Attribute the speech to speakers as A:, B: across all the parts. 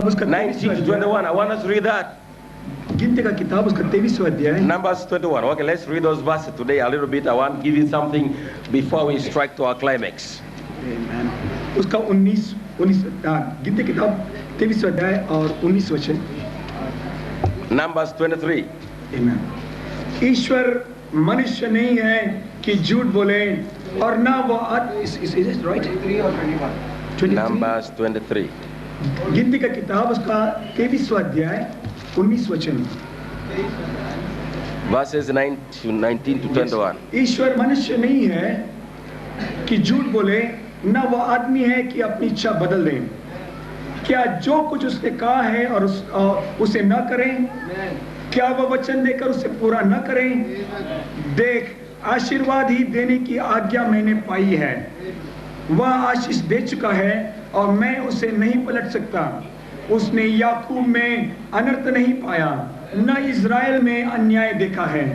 A: 19 to 21. I want us to read that.
B: गिनती का किताब उसका 23वां अध्याय.
A: Numbers 21. Okay, let's read those verses today a little bit. I want to give you something before we strike to our climax.
B: Amen. उसका 19 गिनती की किताब 23वां अध्याय और 19 वचन.
A: Numbers 23.
B: Amen. ईश्वर मनुष्य नहीं है कि झूठ बोले और ना वो is it right?
C: 23 or 21.
A: Numbers 23.
B: गिनती का किताब उसका 23वां अध्याय 19 वचन.
A: Verses 19 to 21.
B: ईश्वर मनुष्य नहीं है कि झूठ बोले ना वो आदमी है कि अपनी इच्छा बदल दे. क्या जो कुछ उसने कहा है और उसे न करें, क्या वह वचन देकर उसे पूरा न करें. देख, आशीर्वाद ही देने की आज्ञा मैंने पाई है. वह आशीष दे चुका है और मैं उसे नहीं पलट सकता. उसने याकूब में अनर्थ नहीं पाया, न इज़राइल में अन्याय देखा है.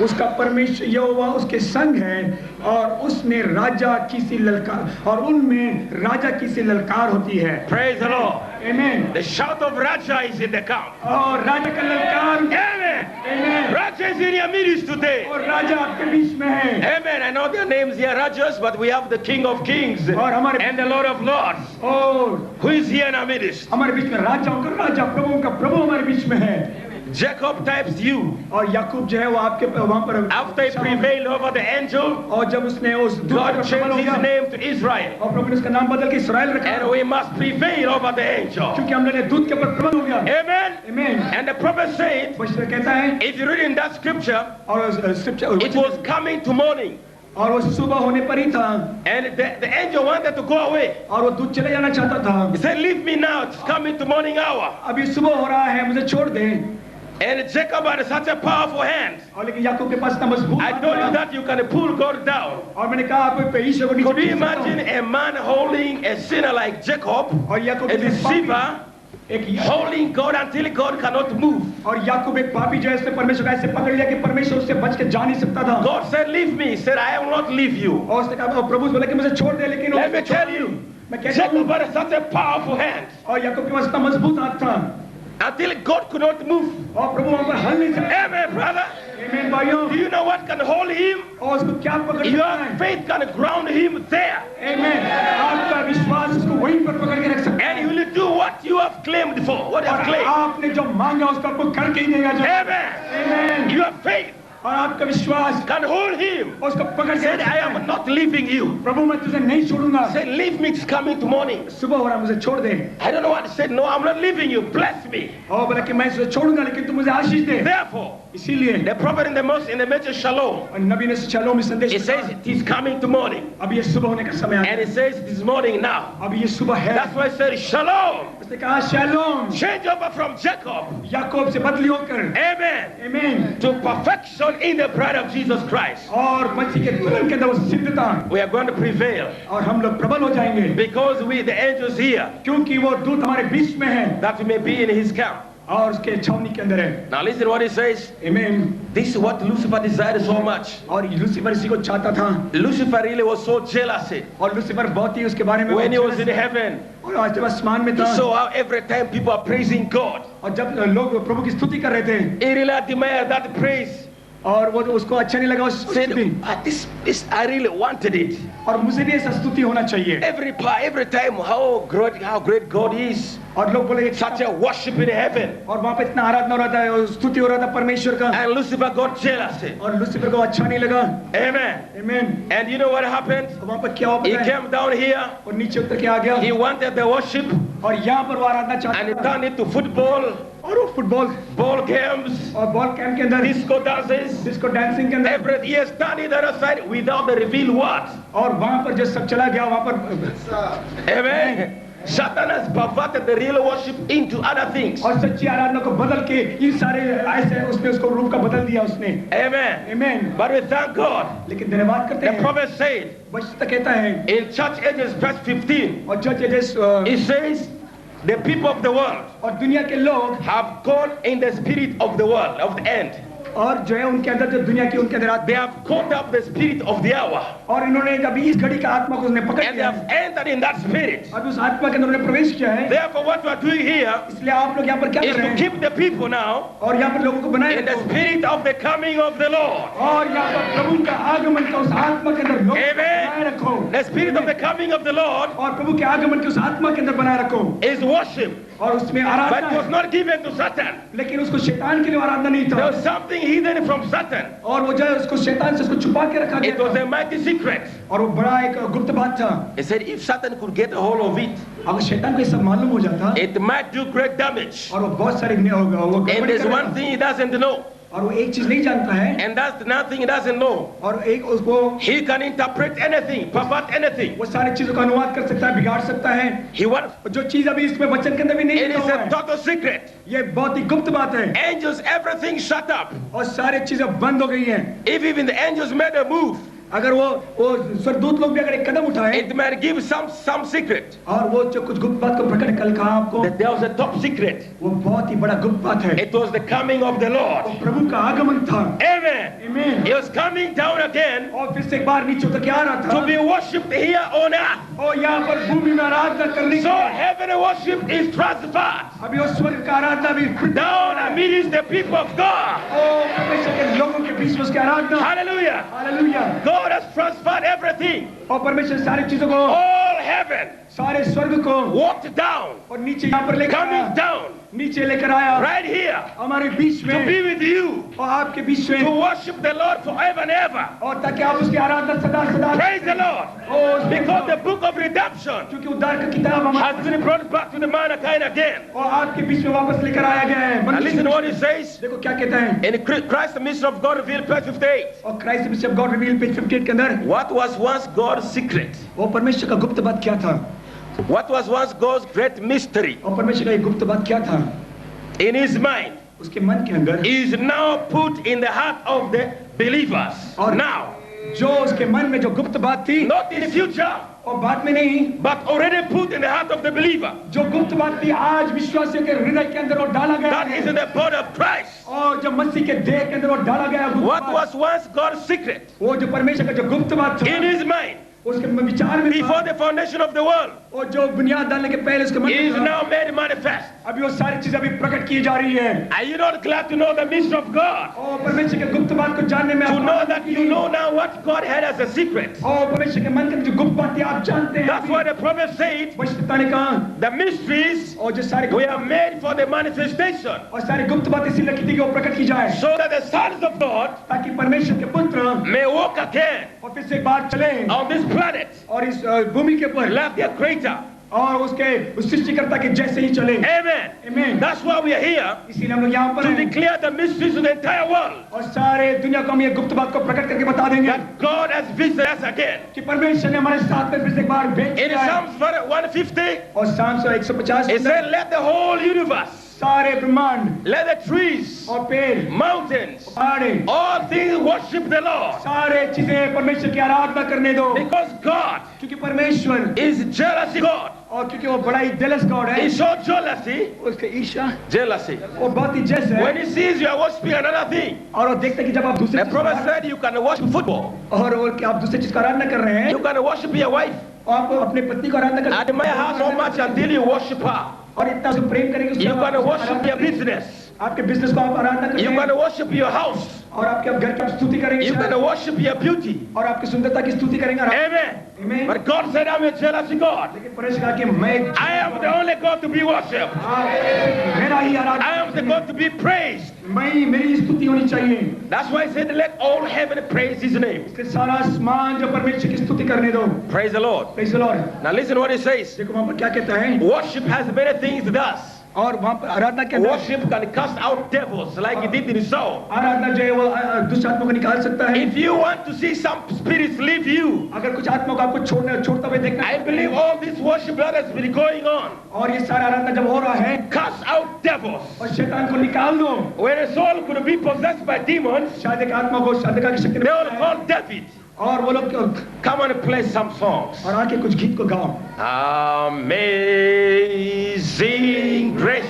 B: उसका परमेश्वर यहोवा उसके संग है और उसने राजा की सी ललकार और उनमें राजा की सी ललकार होती है.
A: Praise the Lord.
B: Amen.
A: The shout of Raja is in the camp.
B: और राजा का ललकार.
A: Amen.
B: Amen.
A: Raja is in your midst today.
B: और राजा आपके बीच में है.
A: Amen. I know their names here, Rajas, but we have the King of Kings
B: और हमारे
A: and the Lord of Lords
B: और
A: who is here in our midst.
B: हमारे बीच में राजाओं का राजा, प्रभुओं का प्रभु हमारे बीच में है.
A: Jacob types you.
B: और याकूब जो है वो आपके वहां पर
A: After he prevailed over the angel,
B: और जब उसने उस
A: God changed his name to Israel.
B: और प्रभु ने उसका नाम बदल के इस्राएल रखा.
A: And we must prevail over the angel.
B: क्योंकि हमने दूत के ऊपर प्रबल हो गया.
A: Amen.
B: Amen.
A: And the prophet said,
B: बशर कहता है,
A: if you read in that scripture,
B: और scripture
A: it was coming to morning.
B: और वो सुबह होने पर ही था.
A: And the angel wanted to go away.
B: और वो दूत चले जाना चाहता था.
A: He said, leave me now, it's coming to morning hour.
B: अभी सुबह हो रहा है, मुझे छोड़ दे.
A: And Jacob had such a powerful hand.
B: और लेकिन याकूब के पास इतना मजबूत.
A: I told you that you can pull God down.
B: और मैंने कहा आप पे ईश्वर को नीचे.
A: Could you imagine a man holding a sinner like Jacob,
B: और याकूब
A: a deceiver,
B: एक
A: holding God until God cannot move?
B: और याकूब एक पापी जो है उसने परमेश्वर का ऐसे पकड़ लिया कि परमेश्वर उससे बच के जा नहीं सकता था.
A: God said, leave me. He said, I will not leave you.
B: और उसने कहा प्रभु बोला कि मुझे छोड़ दे, लेकिन
A: Let me tell you, Jacob had such a powerful hand.
B: और याकूब के पास इतना मजबूत हाथ था.
A: Until God could not move.
B: और प्रभु वहां पर हल नहीं सकता.
A: Amen, brother.
B: Amen, भाइयों.
A: Do you know what can hold him?
B: और उसको क्या पकड़ सकता
A: Your
B: है?
A: faith can ground him there.
B: Amen. आपका विश्वास उसको वहीं पर पकड़ के रख सकता है.
A: And he will do what you have claimed for. What you have
B: और
A: claimed.
B: आपने जो मांगा उसको आपको करके ही देगा. जो
A: Amen.
B: Amen.
A: Your faith
B: और आपका विश्वास
A: can hold him.
B: उसको पकड़ के
A: Said,
B: रख
A: I
B: सकता है.
A: am not leaving you.
B: प्रभु मैं तुझे नहीं छोड़ूंगा.
A: Said, leave me, it's coming to morning.
B: सुबह हो रहा मुझे छोड़ दे.
A: I don't know what he said. No, I'm not leaving you. Bless me.
B: और बोला कि मैं तुझे छोड़ूंगा लेकिन तू मुझे आशीष दे.
A: Therefore,
B: इसीलिए
A: the prophet in the message Shalom,
B: और नबी ने शालोम में संदेश
A: he says it is coming to morning.
B: अब ये सुबह होने का समय आ
A: And
B: गया.
A: he says it is morning now.
B: अब ये सुबह है.
A: That's why he said Shalom.
B: उसने कहा shalom.
A: Change over from Jacob.
B: याकूब से बदली होकर.
A: Amen.
B: Amen.
A: To perfection in the bride of Jesus Christ.
B: और मसीह के दुल्हन के अंदर वो सिद्धता.
A: We are going to prevail.
B: और हम लोग प्रबल हो जाएंगे.
A: Because we, the angels here,
B: क्योंकि वो दूत हमारे बीच में है.
A: that we may be in his camp.
B: और उसके छावनी के अंदर है.
A: Now listen what he says.
B: Amen.
A: This is what Lucifer desired so much.
B: और लूसीफर इसी को चाहता था.
A: Lucifer really was so jealous.
B: और लूसीफर बहुत ही उसके बारे में
A: When he was in heaven,
B: और आज जब आसमान में
A: he
B: था.
A: saw how every time people are praising God.
B: और जब लोग प्रभु की स्तुति कर रहे थे.
A: He really admired that praise.
B: और वो उसको अच्छा नहीं लगा उस
A: Said,
B: स्तुति.
A: this I really wanted it.
B: और मुझे भी ऐसा स्तुति होना चाहिए.
A: Every time how great God is.
B: और लोग बोले
A: Such a worship in heaven.
B: और वहाँ पे इतना आराधना हो रहा था और स्तुति हो रहा था परमेश्वर का.
A: And Lucifer got jealous.
B: और लूसीफर को अच्छा नहीं लगा.
A: Amen.
B: Amen.
A: And you know what happened?
B: और वहाँ पर क्या हुआ
A: He
B: पता है?
A: came down here.
B: और नीचे उतर के आ गया.
A: He wanted the worship.
B: और यहाँ पर वो आराधना
A: And he
B: चाहता था.
A: turned it to football,
B: और वो फुटबॉल
A: ball games,
B: और बॉल कैंप के अंदर
A: disco dances.
B: डिस्को डांसिंग के अंदर.
A: Every year standing the other side without the revealed word.
B: और वहाँ पर जब सब चला गया वहाँ पर.
A: Amen. Satan has perverted the real worship into other things.
B: और सच्ची आराधना को बदल के इन सारे ऐसे उसने उसको रूप का बदल दिया उसने.
A: Amen.
B: Amen.
A: But we thank God.
B: लेकिन धन्यवाद करते
A: The
B: हैं.
A: prophet said
B: वचन कहता है.
A: in Church Ages verse 15,
B: और जज
A: it says the people of the world
B: और दुनिया के लोग
A: have gone in the spirit of the world, of the end.
B: और जो है उनके अंदर जो दुनिया की उनके अंदर
A: They
B: आत्मा,
A: have caught up the spirit of the hour.
B: और इन्होंने अभी इस घड़ी का आत्मा को उसने पकड़
A: And they
B: लिया
A: have
B: है,
A: entered in that spirit.
B: अब उस आत्मा के अंदर उन्होंने प्रवेश किया है।
A: Therefore, what we are doing here
B: इसलिए आप लोग यहाँ पर क्या
A: is
B: कर रहे
A: to
B: हैं,
A: keep the people now
B: और यहाँ पर लोगों को बनाए
A: in the
B: रखो,
A: spirit of the coming of the Lord.
B: और यहाँ पर प्रभु का आगमन का उस आत्मा के अंदर लोगों को
A: Amen.
B: बनाए रखो,
A: The spirit of the coming of the Lord
B: और प्रभु के आगमन के उस आत्मा के अंदर बनाए रखो,
A: is worship,
B: और उसमें
A: but
B: आराधना
A: it was
B: है,
A: not given to Satan.
B: लेकिन उसको शैतान के लिए आराधना नहीं
A: There
B: था,
A: was something hidden from Satan.
B: और वो जो है उसको शैतान से उसको छुपा के रखा
A: It
B: गया
A: was
B: था,
A: a mighty secret.
B: और वो बड़ा एक गुप्त बात था।
A: He said if Satan could get a hold of it,
B: अगर शैतान को ये सब मालूम हो जाता
A: it might do great damage.
B: और वो बहुत सारी वो
A: And
B: गड़बड़ी
A: there's
B: करेगा,
A: one thing he doesn't know,
B: और वो एक चीज नहीं जानता है,
A: and that's nothing he doesn't know.
B: और एक उसको
A: He can interpret anything, pervert anything.
B: वो सारी चीजों का अनुवाद कर सकता है, बिगाड़ सकता है।
A: He wants,
B: जो चीज अभी इसमें वचन के अंदर भी नहीं
A: it
B: लिखा
A: is
B: हुआ
A: a
B: है,
A: total secret.
B: ये बहुत ही गुप्त बात है,
A: Angels, everything shut up.
B: और सारी चीजें बंद हो गई हैं।
A: If even the angels made a move,
B: अगर वो स्वर्गदूत लोग भी अगर एक कदम उठाए,
A: it might give some secret.
B: और वो जो कुछ गुप्त बात को प्रकट कल कहा आपको,
A: That there was a top secret.
B: वो बहुत ही बड़ा गुप्त बात है,
A: It was the coming of the
B: वो
A: Lord.
B: प्रभु का आगमन था।
A: Amen.
B: आमीन।
A: He was coming down again
B: और फिर से एक बार नीचे उतर के आ रहा था,
A: to be worshipped here on earth.
B: और यहाँ पर भूमि में आराधना करने
A: So
B: की,
A: heaven worship is transferred
B: अभी वो स्वर्ग का आराधना भी
A: down amidst the people of God.
B: और परमेश्वर के लोगों के बीच में उसकी आराधना,
A: Hallelujah.
B: Hallelujah,
A: God has transferred everything.
B: और परमेश्वर सारी चीजों को,
A: All heaven
B: सारे स्वर्ग को
A: walked down,
B: और नीचे यहाँ पर लेकर
A: coming
B: आया,
A: down
B: नीचे लेकर आया
A: right here
B: हमारे बीच
A: to
B: में,
A: be with you,
B: और आपके बीच में,
A: to worship the Lord forever and ever.
B: और ताकि आप उसकी आराधना सदा सदा,
A: Praise the Lord.
B: और
A: Because the book of redemption
B: क्योंकि उद्धार का किताब हमारे,
A: has been brought back to the mankind again.
B: और आपके बीच में वापस लेकर आया गया है।
A: Now listen to what he says
B: देखो क्या कहता है,
A: in Christ the mystery of God revealed, page 58.
B: और Christ bishop God reveal page 58 के अंदर,
A: What was once God's secret?
B: वो परमेश्वर का गुप्त बात क्या था,
A: What was once God's great mystery
B: और परमेश्वर का ये गुप्त बात क्या था,
A: in his mind
B: उसके मन के अंदर,
A: is now put in the heart of the believers.
B: Or-
A: Now,
B: जो उसके मन में जो गुप्त बात थी,
A: not in the future,
B: और बाद में नहीं,
A: but already put in the heart of the believer.
B: जो गुप्त बात थी आज विश्वासियों के हृदय के अंदर वो डाला गया
A: That is
B: है,
A: in the body of Christ.
B: और जो मसीह के देह के अंदर वो डाला गया गुप्त
A: What
B: बात,
A: was once God's secret
B: वो जो परमेश्वर का जो गुप्त बात था
A: in his mind
B: उसके विचार में
A: before
B: था,
A: the foundation of the world
B: और जो बुनियाद डालने के पहले उसके मन
A: is
B: में था,
A: now made manifest.
B: अभी वो सारी चीजें अभी प्रकट की जा रही है,
A: Are you not glad to know the mystery of God?
B: और परमेश्वर के गुप्त बात को जानने में
A: To
B: आप
A: know
B: आनंद
A: that you
B: कीजिए।
A: know now what God had as a secret.
B: और परमेश्वर के मन के जो गुप्त बातें आप जानते हैं,
A: That's why the prophet said
B: वचनकर्ता ने कहा,
A: the mysteries
B: और जो सारे
A: we
B: गुप्त,
A: are made for the manifestation,
B: और सारी गुप्त बातें इसीलिए लिखी थी कि वो प्रकट की जाए,
A: so that the sons of God
B: ताकि परमेश्वर के पुत्र
A: may walk again
B: और फिर से एक बार चले
A: on this planet
B: और इस भूमि के ऊपर,
A: like their creator.
B: और उसके उस सृष्टिकर्ता के जैसे ही चले।
A: Amen.
B: आमीन।
A: That's why we are here
B: इसीलिए हम लोग यहाँ पर
A: to
B: हैं,
A: declare the mysteries to the entire world
B: और सारे दुनिया को हम ये गुप्त बात को प्रकट करके बता देंगे
A: that God has visited us again.
B: कि परमेश्वर ने हमारे साथ में फिर से एक बार भेंट
A: In
B: किया है।
A: Psalms 150,
B: और Psalm 150
A: it said, let the whole universe,
B: सारे ब्रह्मांड
A: let the trees,
B: और पेड़,
A: mountains,
B: पहाड़े,
A: all things worship the Lord.
B: सारे चीजें परमेश्वर की आराधना करने दो,
A: Because God
B: क्योंकि परमेश्वर,
A: is jealousy God.
B: और क्योंकि वो बड़ा ही जेलस गॉड है,
A: He showed jealousy,
B: उसके ईर्ष्या,
A: jealousy.
B: वो बहुत ही जेलस है,
A: When he sees you are worshiping another thing,
B: और वो देखता है कि जब आप दूसरे
A: the prophet said you can worship football,
B: और वो कि आप दूसरे चीज का आराधना कर रहे हैं,
A: you can worship your wife.
B: और आप अपने पत्नी को आराधना कर
A: I admire her so much until you worship her.
B: और इतना उसको प्रेम करेंगे, उसके
A: You
B: बाद
A: can
B: आप
A: worship
B: आराधना
A: your
B: करेंगे।
A: business.
B: आपके बिजनेस को आप आराधना
A: You
B: करेंगे,
A: can worship your house.
B: और आपके घर की आप स्तुति करेंगे,
A: You can worship your beauty.
B: और आपकी सुंदरता की स्तुति करेंगे।
A: Amen.
B: Amen।
A: But God said, I'm a jealous God.
B: लेकिन परमेश्वर कहा कि मैं,
A: I am the only God to be worshipped.
B: मेरा ही
A: I
B: Aradhana,
A: am the God to be praised.
B: मेरी स्तुति होनी चाहिए।
A: That's why I said, let all heaven praise His name.
B: इसके सारा आसमान जो परमेश्वर की स्तुति करने दो।
A: Praise the Lord.
B: Praise the Lord।
A: Now listen what He says.
B: देखो वहाँ पर क्या कहता है,
A: Worship has many things it does.
B: और वहाँ पर आराधना के अंदर,
A: Worship can cast out devils like it did in Saul.
B: आराधना जो है वो दुष्ट आत्मा को निकाल सकता है।
A: If you want to see some spirits leave you,
B: अगर कुछ आत्मा को आपको छोड़ता हुए देखना,
A: I believe all this worship that has been going on,
B: और ये सारा आराधना जब हो रहा है,
A: cast out devils.
B: और शैतान को निकाल दो,
A: When a soul could be possessed by demons,
B: शायद एक आत्मा को शादिका की शक्ति
A: they will
B: में,
A: call David.
B: और वो लोग
A: Come and play some songs.
B: और आके कुछ गीत को गाओ।
A: Amazing grace.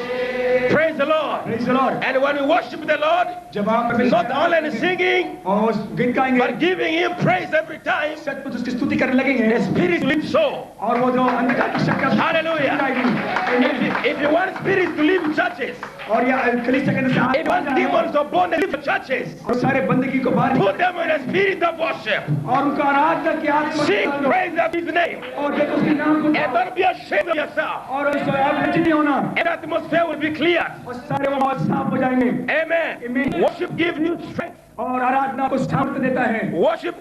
A: Praise the Lord.
B: Praise Praise the Lord.
A: And when we worship the Lord,
B: जब आप परमेश्वर
A: not
B: की
A: only
B: आराधना
A: in
B: करेंगे
A: singing,
B: और गीत गाएंगे,
A: but giving Him praise every time,
B: सचमुच उसकी स्तुति करने लगेंगे,
A: the Spirit will live so.
B: और वो जो अंधकार की शक्ति
A: Hallelujah. If you want spirits to live in churches,
B: और या कलीसिया के अंदर से
A: if you want demons to burn and live in churches,
B: और सारे बंदगी को बाहर
A: put them in a spirit of worship.
B: और उनका आराधना की आत्मा
A: Sing
B: निकालो।
A: praise of His name.
B: और देखो उसके नाम को
A: And don't be ashamed of yourself.
B: और उसको आप लज्जित नहीं होना
A: And atmosphere will be clear.
B: और सारे वो बहुत साफ हो जाएंगे
A: Amen.
B: Amen.
A: Worship gives you strength.
B: और आराधना को सामर्थ्य देता है
A: Worship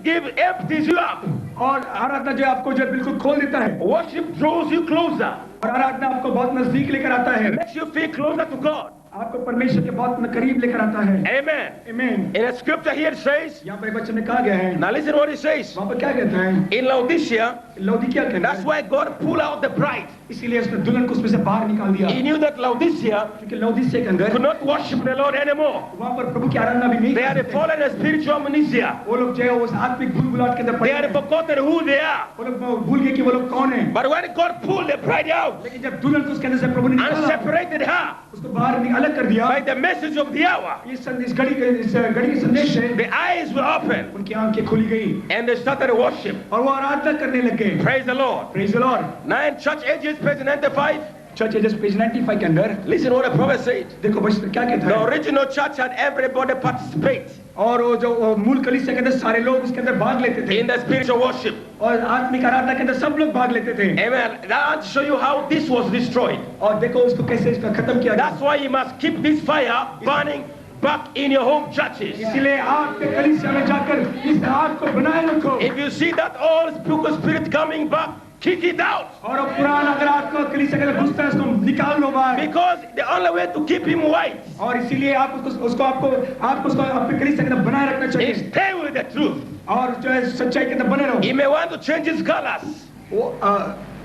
A: empties you up.
B: और आराधना जो आपको जो बिल्कुल खोल देता है
A: Worship draws you closer.
B: और आराधना आपको बहुत नजदीक लेकर आता है
A: Makes you feel closer to God.
B: आपको परमेश्वर के बहुत करीब लेकर आता है
A: Amen.
B: आमीन
A: In a scripture here it says,
B: यहाँ पर एक वचन में कहा गया है
A: now listen what it says.
B: वहाँ पर क्या कहता है
A: In Laodicea,
B: लौदीकिया के
A: that's
B: अंदर
A: why God pulled out the bride.
B: इसीलिए उसने दुल्हन को उसमें से बाहर निकाल दिया
A: He knew that Laodicea
B: क्योंकि लौदीकिया के अंदर
A: could not worship the Lord anymore.
B: वहाँ पर प्रभु की आराधना भी नहीं
A: They
B: कर
A: had
B: सकते।
A: fallen in spiritual amnesia.
B: वो लोग जो है उस आत्मिक भूल-भुलाहट के अंदर
A: They
B: पड़े
A: had
B: हैं।
A: forgotten who they are.
B: वो लोग भूल गए कि वो लोग कौन हैं
A: But when God pulled the bride out
B: लेकिन जब दुल्हन को उसके अंदर से प्रभु ने
A: and
B: निकाला
A: separated her
B: उसको बाहर अलग कर दिया
A: by the message of the hour,
B: इस घड़ी के संदेश से
A: the eyes were opened
B: उनकी आंखें खुली गई
A: and they started to worship.
B: और वो आराधना करने लग गए
A: Praise the Lord.
B: Praise the Lord
A: Now in Church Ages, page 95,
B: Church Ages page 95 के अंदर
A: listen what the prophet said.
B: देखो वचन क्या कहता
A: The
B: है
A: original church had everybody participate
B: और वो जो वो मूल कलीसिया के अंदर सारे लोग उसके अंदर भाग लेते थे
A: in the spiritual worship.
B: और आत्मिक आराधना के अंदर सब लोग भाग लेते थे
A: Amen. Now I want to show you how this was destroyed.
B: और देखो उसको कैसे इसका खत्म किया
A: That's why you must keep this fire burning back in your home churches.
B: इसीलिए आपके कलीसिया में जाकर इस आग को बनाए रखो
A: If you see that old spirit coming back, kick it out.
B: और वो पुराना अगर आपको कलीसिया के अंदर घुसता है उसको निकाल लो बाहर
A: Because the only way to keep him white
B: और इसीलिए आप उसको आपको उसको अपने कलीसिया के अंदर बनाए रखना
A: is
B: चाहिए
A: stay with the truth.
B: और जो है सच्चाई के अंदर बने रहो
A: He may want to change his colors.
B: वो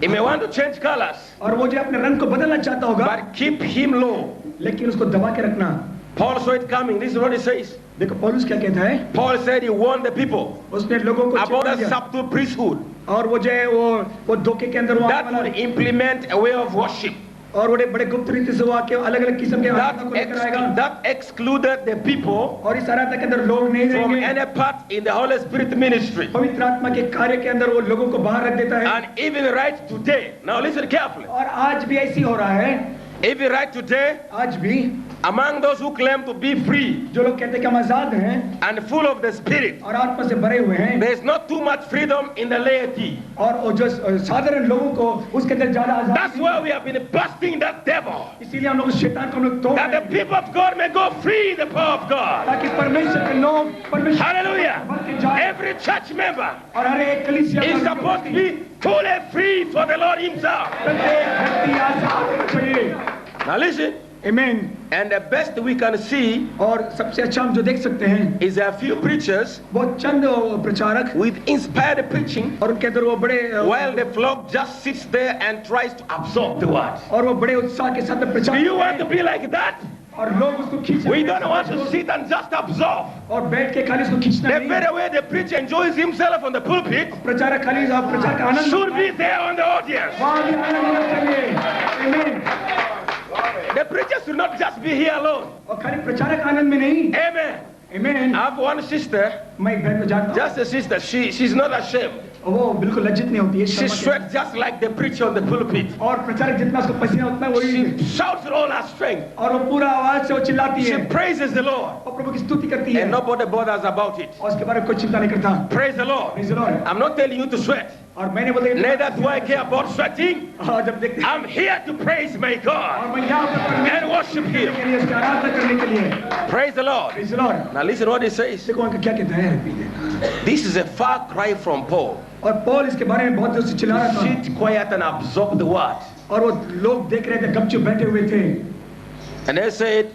A: He may want to change colors.
B: और वो जो अपने रंग को बदलना चाहता होगा
A: But keep him low.
B: लेकिन उसको दबा के रखना
A: Paul saw it coming. This is what he says.
B: देखो पौलुस क्या कहता है
A: Paul said he warned the people
B: उसने लोगों को
A: about
B: चेतावनी
A: the
B: दिया।
A: subtle priesthood
B: और वो जो है वो धोखे के अंदर वो आने
A: that
B: वाला
A: would
B: है।
A: implement a way of worship
B: और बड़े गुप्त रीति से वो आके अलग अलग किस्म के आराधना को लेकर आएगा
A: that excluded the people
B: और इस आराधना के अंदर लोग नहीं
A: from
B: रहेंगे
A: any part in the Holy Spirit ministry.
B: पवित्र आत्मा के कार्य के अंदर वो लोगों को बाहर रख देता है
A: And even right today, now listen carefully.
B: और आज भी ऐसी हो रहा है
A: Even right today,
B: आज भी
A: among those who claim to be free
B: जो लोग कहते हैं कि हम आजाद हैं
A: and full of the Spirit,
B: और आत्मा से भरे हुए हैं
A: there is not too much freedom in the laity.
B: और वो जो साधारण लोगों को उसके अंदर ज्यादा
A: That's
B: Azad
A: why we have been busting that devil.
B: इसीलिए हम लोग शैतान को हम लोग तोड़
A: That the
B: रहे हैं,
A: people of God may go free in the power of God.
B: ताकि परमेश्वर के लोग परमेश्वर
A: Hallelujah.
B: बन के जाएं
A: Every church member
B: और हर एक कलीसिया
A: is
B: का
A: supposed to be fully free for the Lord Himself.
B: प्रत्येक व्यक्ति आजाद होना चाहिए
A: Now listen,
B: आमीन
A: and the best we can see
B: और सबसे अच्छा हम जो देख सकते हैं
A: is a few preachers
B: बहुत चंद प्रचारक
A: with inspired preaching
B: और उनके अंदर वो बड़े
A: while the flock just sits there and tries to absorb the word.
B: और वो बड़े उत्साह के साथ में
A: Do
B: प्रचार
A: you want
B: करते
A: to be like that?
B: हैं और लोग उसको खींच
A: We don't want to sit and just absorb.
B: और बैठ के खाली उसको खींचना
A: The
B: नहीं
A: very way the preacher enjoys himself on the pulpit
B: प्रचारक खाली प्रचार का आनंद
A: should be there on the audience.
B: वहाँ भी आनंद लेना चाहिए आमीन
A: The preacher should not just be here alone.
B: और खाली प्रचारक आनंद में नहीं
A: Amen.
B: आमीन
A: I have one sister,
B: मैं एक बहन को जानता हूँ
A: just a sister. She's not ashamed.
B: वो बिल्कुल लज्जित नहीं होती है
A: She
B: शर्मा के-
A: sweats just like the preacher on the pulpit.
B: और प्रचारक जितना उसको पसीना उतना वही
A: She shouts with all her strength.
B: और वो पूरा आवाज से वो चिल्लाती
A: She
B: है
A: praises the Lord,
B: और प्रभु की स्तुति करती है
A: and nobody bothers about it.
B: और उसके बारे में कोई चिंता नहीं करता
A: Praise the Lord.
B: Praise the Lord.
A: I'm not telling you to sweat.
B: और मैंने बोला
A: Neither do I care about sweating.
B: हाँ जब देखते हैं
A: I'm here to praise my
B: और
A: God
B: मैं यहाँ पर परमेश्वर
A: and worship Him.
B: के लिए उसकी आराधना करने के लिए
A: Praise the Lord.
B: Praise the Lord.
A: Now listen what it says.
B: देखो उनका क्या कहता है
A: This is a far cry from Paul.
B: और पौल इसके बारे में बहुत जोर से चिल्ला रहा था
A: Sit quiet and absorb the word.
B: और वो लोग देख रहे थे गपचुप बैठे हुए थे
A: And they said,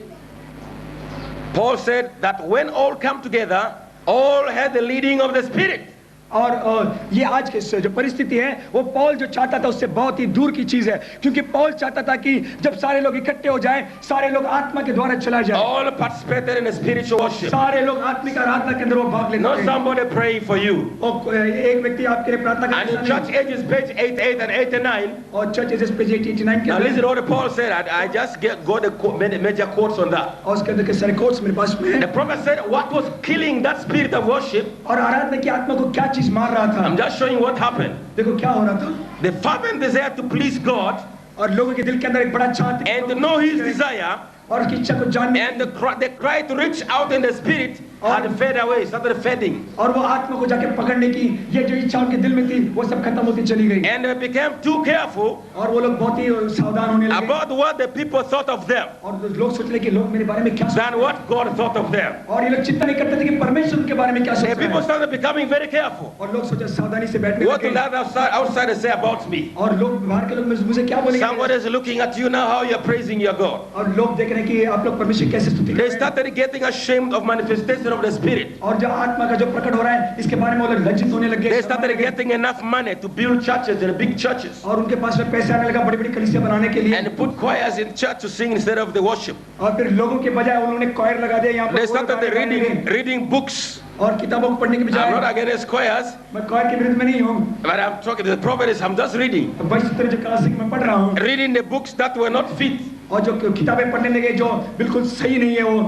A: Paul said that when all come together, all had the leading of the Spirit.
B: और ये आज के जो परिस्थिति है वो पौल जो चाहता था उससे बहुत ही दूर की चीज है, क्योंकि पौल चाहता था कि जब सारे लोग इकट्ठे हो जाएं, सारे लोग आत्मा के द्वारा चला जाए,
A: All participated in a spiritual worship.
B: सारे लोग आत्मिक आराधना के अंदर वो भाग लेते
A: Not
B: हैं।
A: somebody praying for you.
B: और एक व्यक्ति आपके लिए प्रार्थना
A: And in
B: करता
A: church
B: है।
A: ages, page 88 and 89.
B: और चर्च एजेस पेज 89 के
A: Now
B: अंदर,
A: listen what Paul said. I just got the major quotes on that.
B: और उसके अंदर के सारे कोट्स मेरे पास में
A: The
B: है।
A: prophet said what was killing that spirit of worship.
B: और आराधना की आत्मा को क्या चीज मार रहा था,
A: I'm just showing what happened.
B: देखो क्या हो रहा था।
A: The fervent desire to please God
B: और लोगों के दिल के अंदर एक बड़ा चाहते
A: and to know His desire
B: और उसकी इच्छा को जानने,
A: and the cry to reach out in the spirit had fade away, started fading.
B: और वो आत्मा को जाके पकड़ने की ये जो इच्छा उनके दिल में थी वो सब खत्म होती चली गई,
A: And they became too careful
B: और वो लोग बहुत ही सावधान होने लगे,
A: about what the people thought of them
B: और लोग सोच रहे कि लोग मेरे बारे में क्या सोच
A: than what God thought of them.
B: और ये लोग चिंता नहीं करते थे कि परमेश्वर उनके बारे में क्या सोच
A: The
B: रहे
A: people
B: हैं,
A: started becoming very careful.
B: और लोग सोचे सावधानी से बैठने
A: What will
B: लगे,
A: that outsider say about me?
B: और लोग बाहर के लोग मुझे क्या बोलेंगे,
A: Somebody is looking at you now, how you're praising your God.
B: और लोग देख रहे हैं कि आप लोग परमेश्वर कैसे स्तुति कर
A: They
B: रहे हैं,
A: started getting ashamed of manifestation of the Spirit.
B: और जो आत्मा का जो प्रकट हो रहा है इसके बारे में वो लोग लज्जित होने लगे,
A: They started getting enough money to build churches and big churches
B: और उनके पास में पैसे आने लगा बड़ी बड़ी कलीसिया बनाने के लिए,
A: and put choirs in church to sing instead of the worship.
B: और फिर लोगों के बजाय उन्होंने कॉयर लगा दिया यहाँ
A: They
B: पर,
A: started reading books.
B: और किताबों को पढ़ने के
A: I'm
B: बजाय,
A: not against choirs,
B: मैं कॉयर के विरुद्ध में नहीं हूँ,
A: but I'm talking to the prophet is I'm just reading.
B: बस तरह जो क्लासिक में पढ़ रहा हूँ,
A: Reading the books that were not fit.
B: और जो किताबें पढ़ने लगे जो बिल्कुल सही नहीं है वो,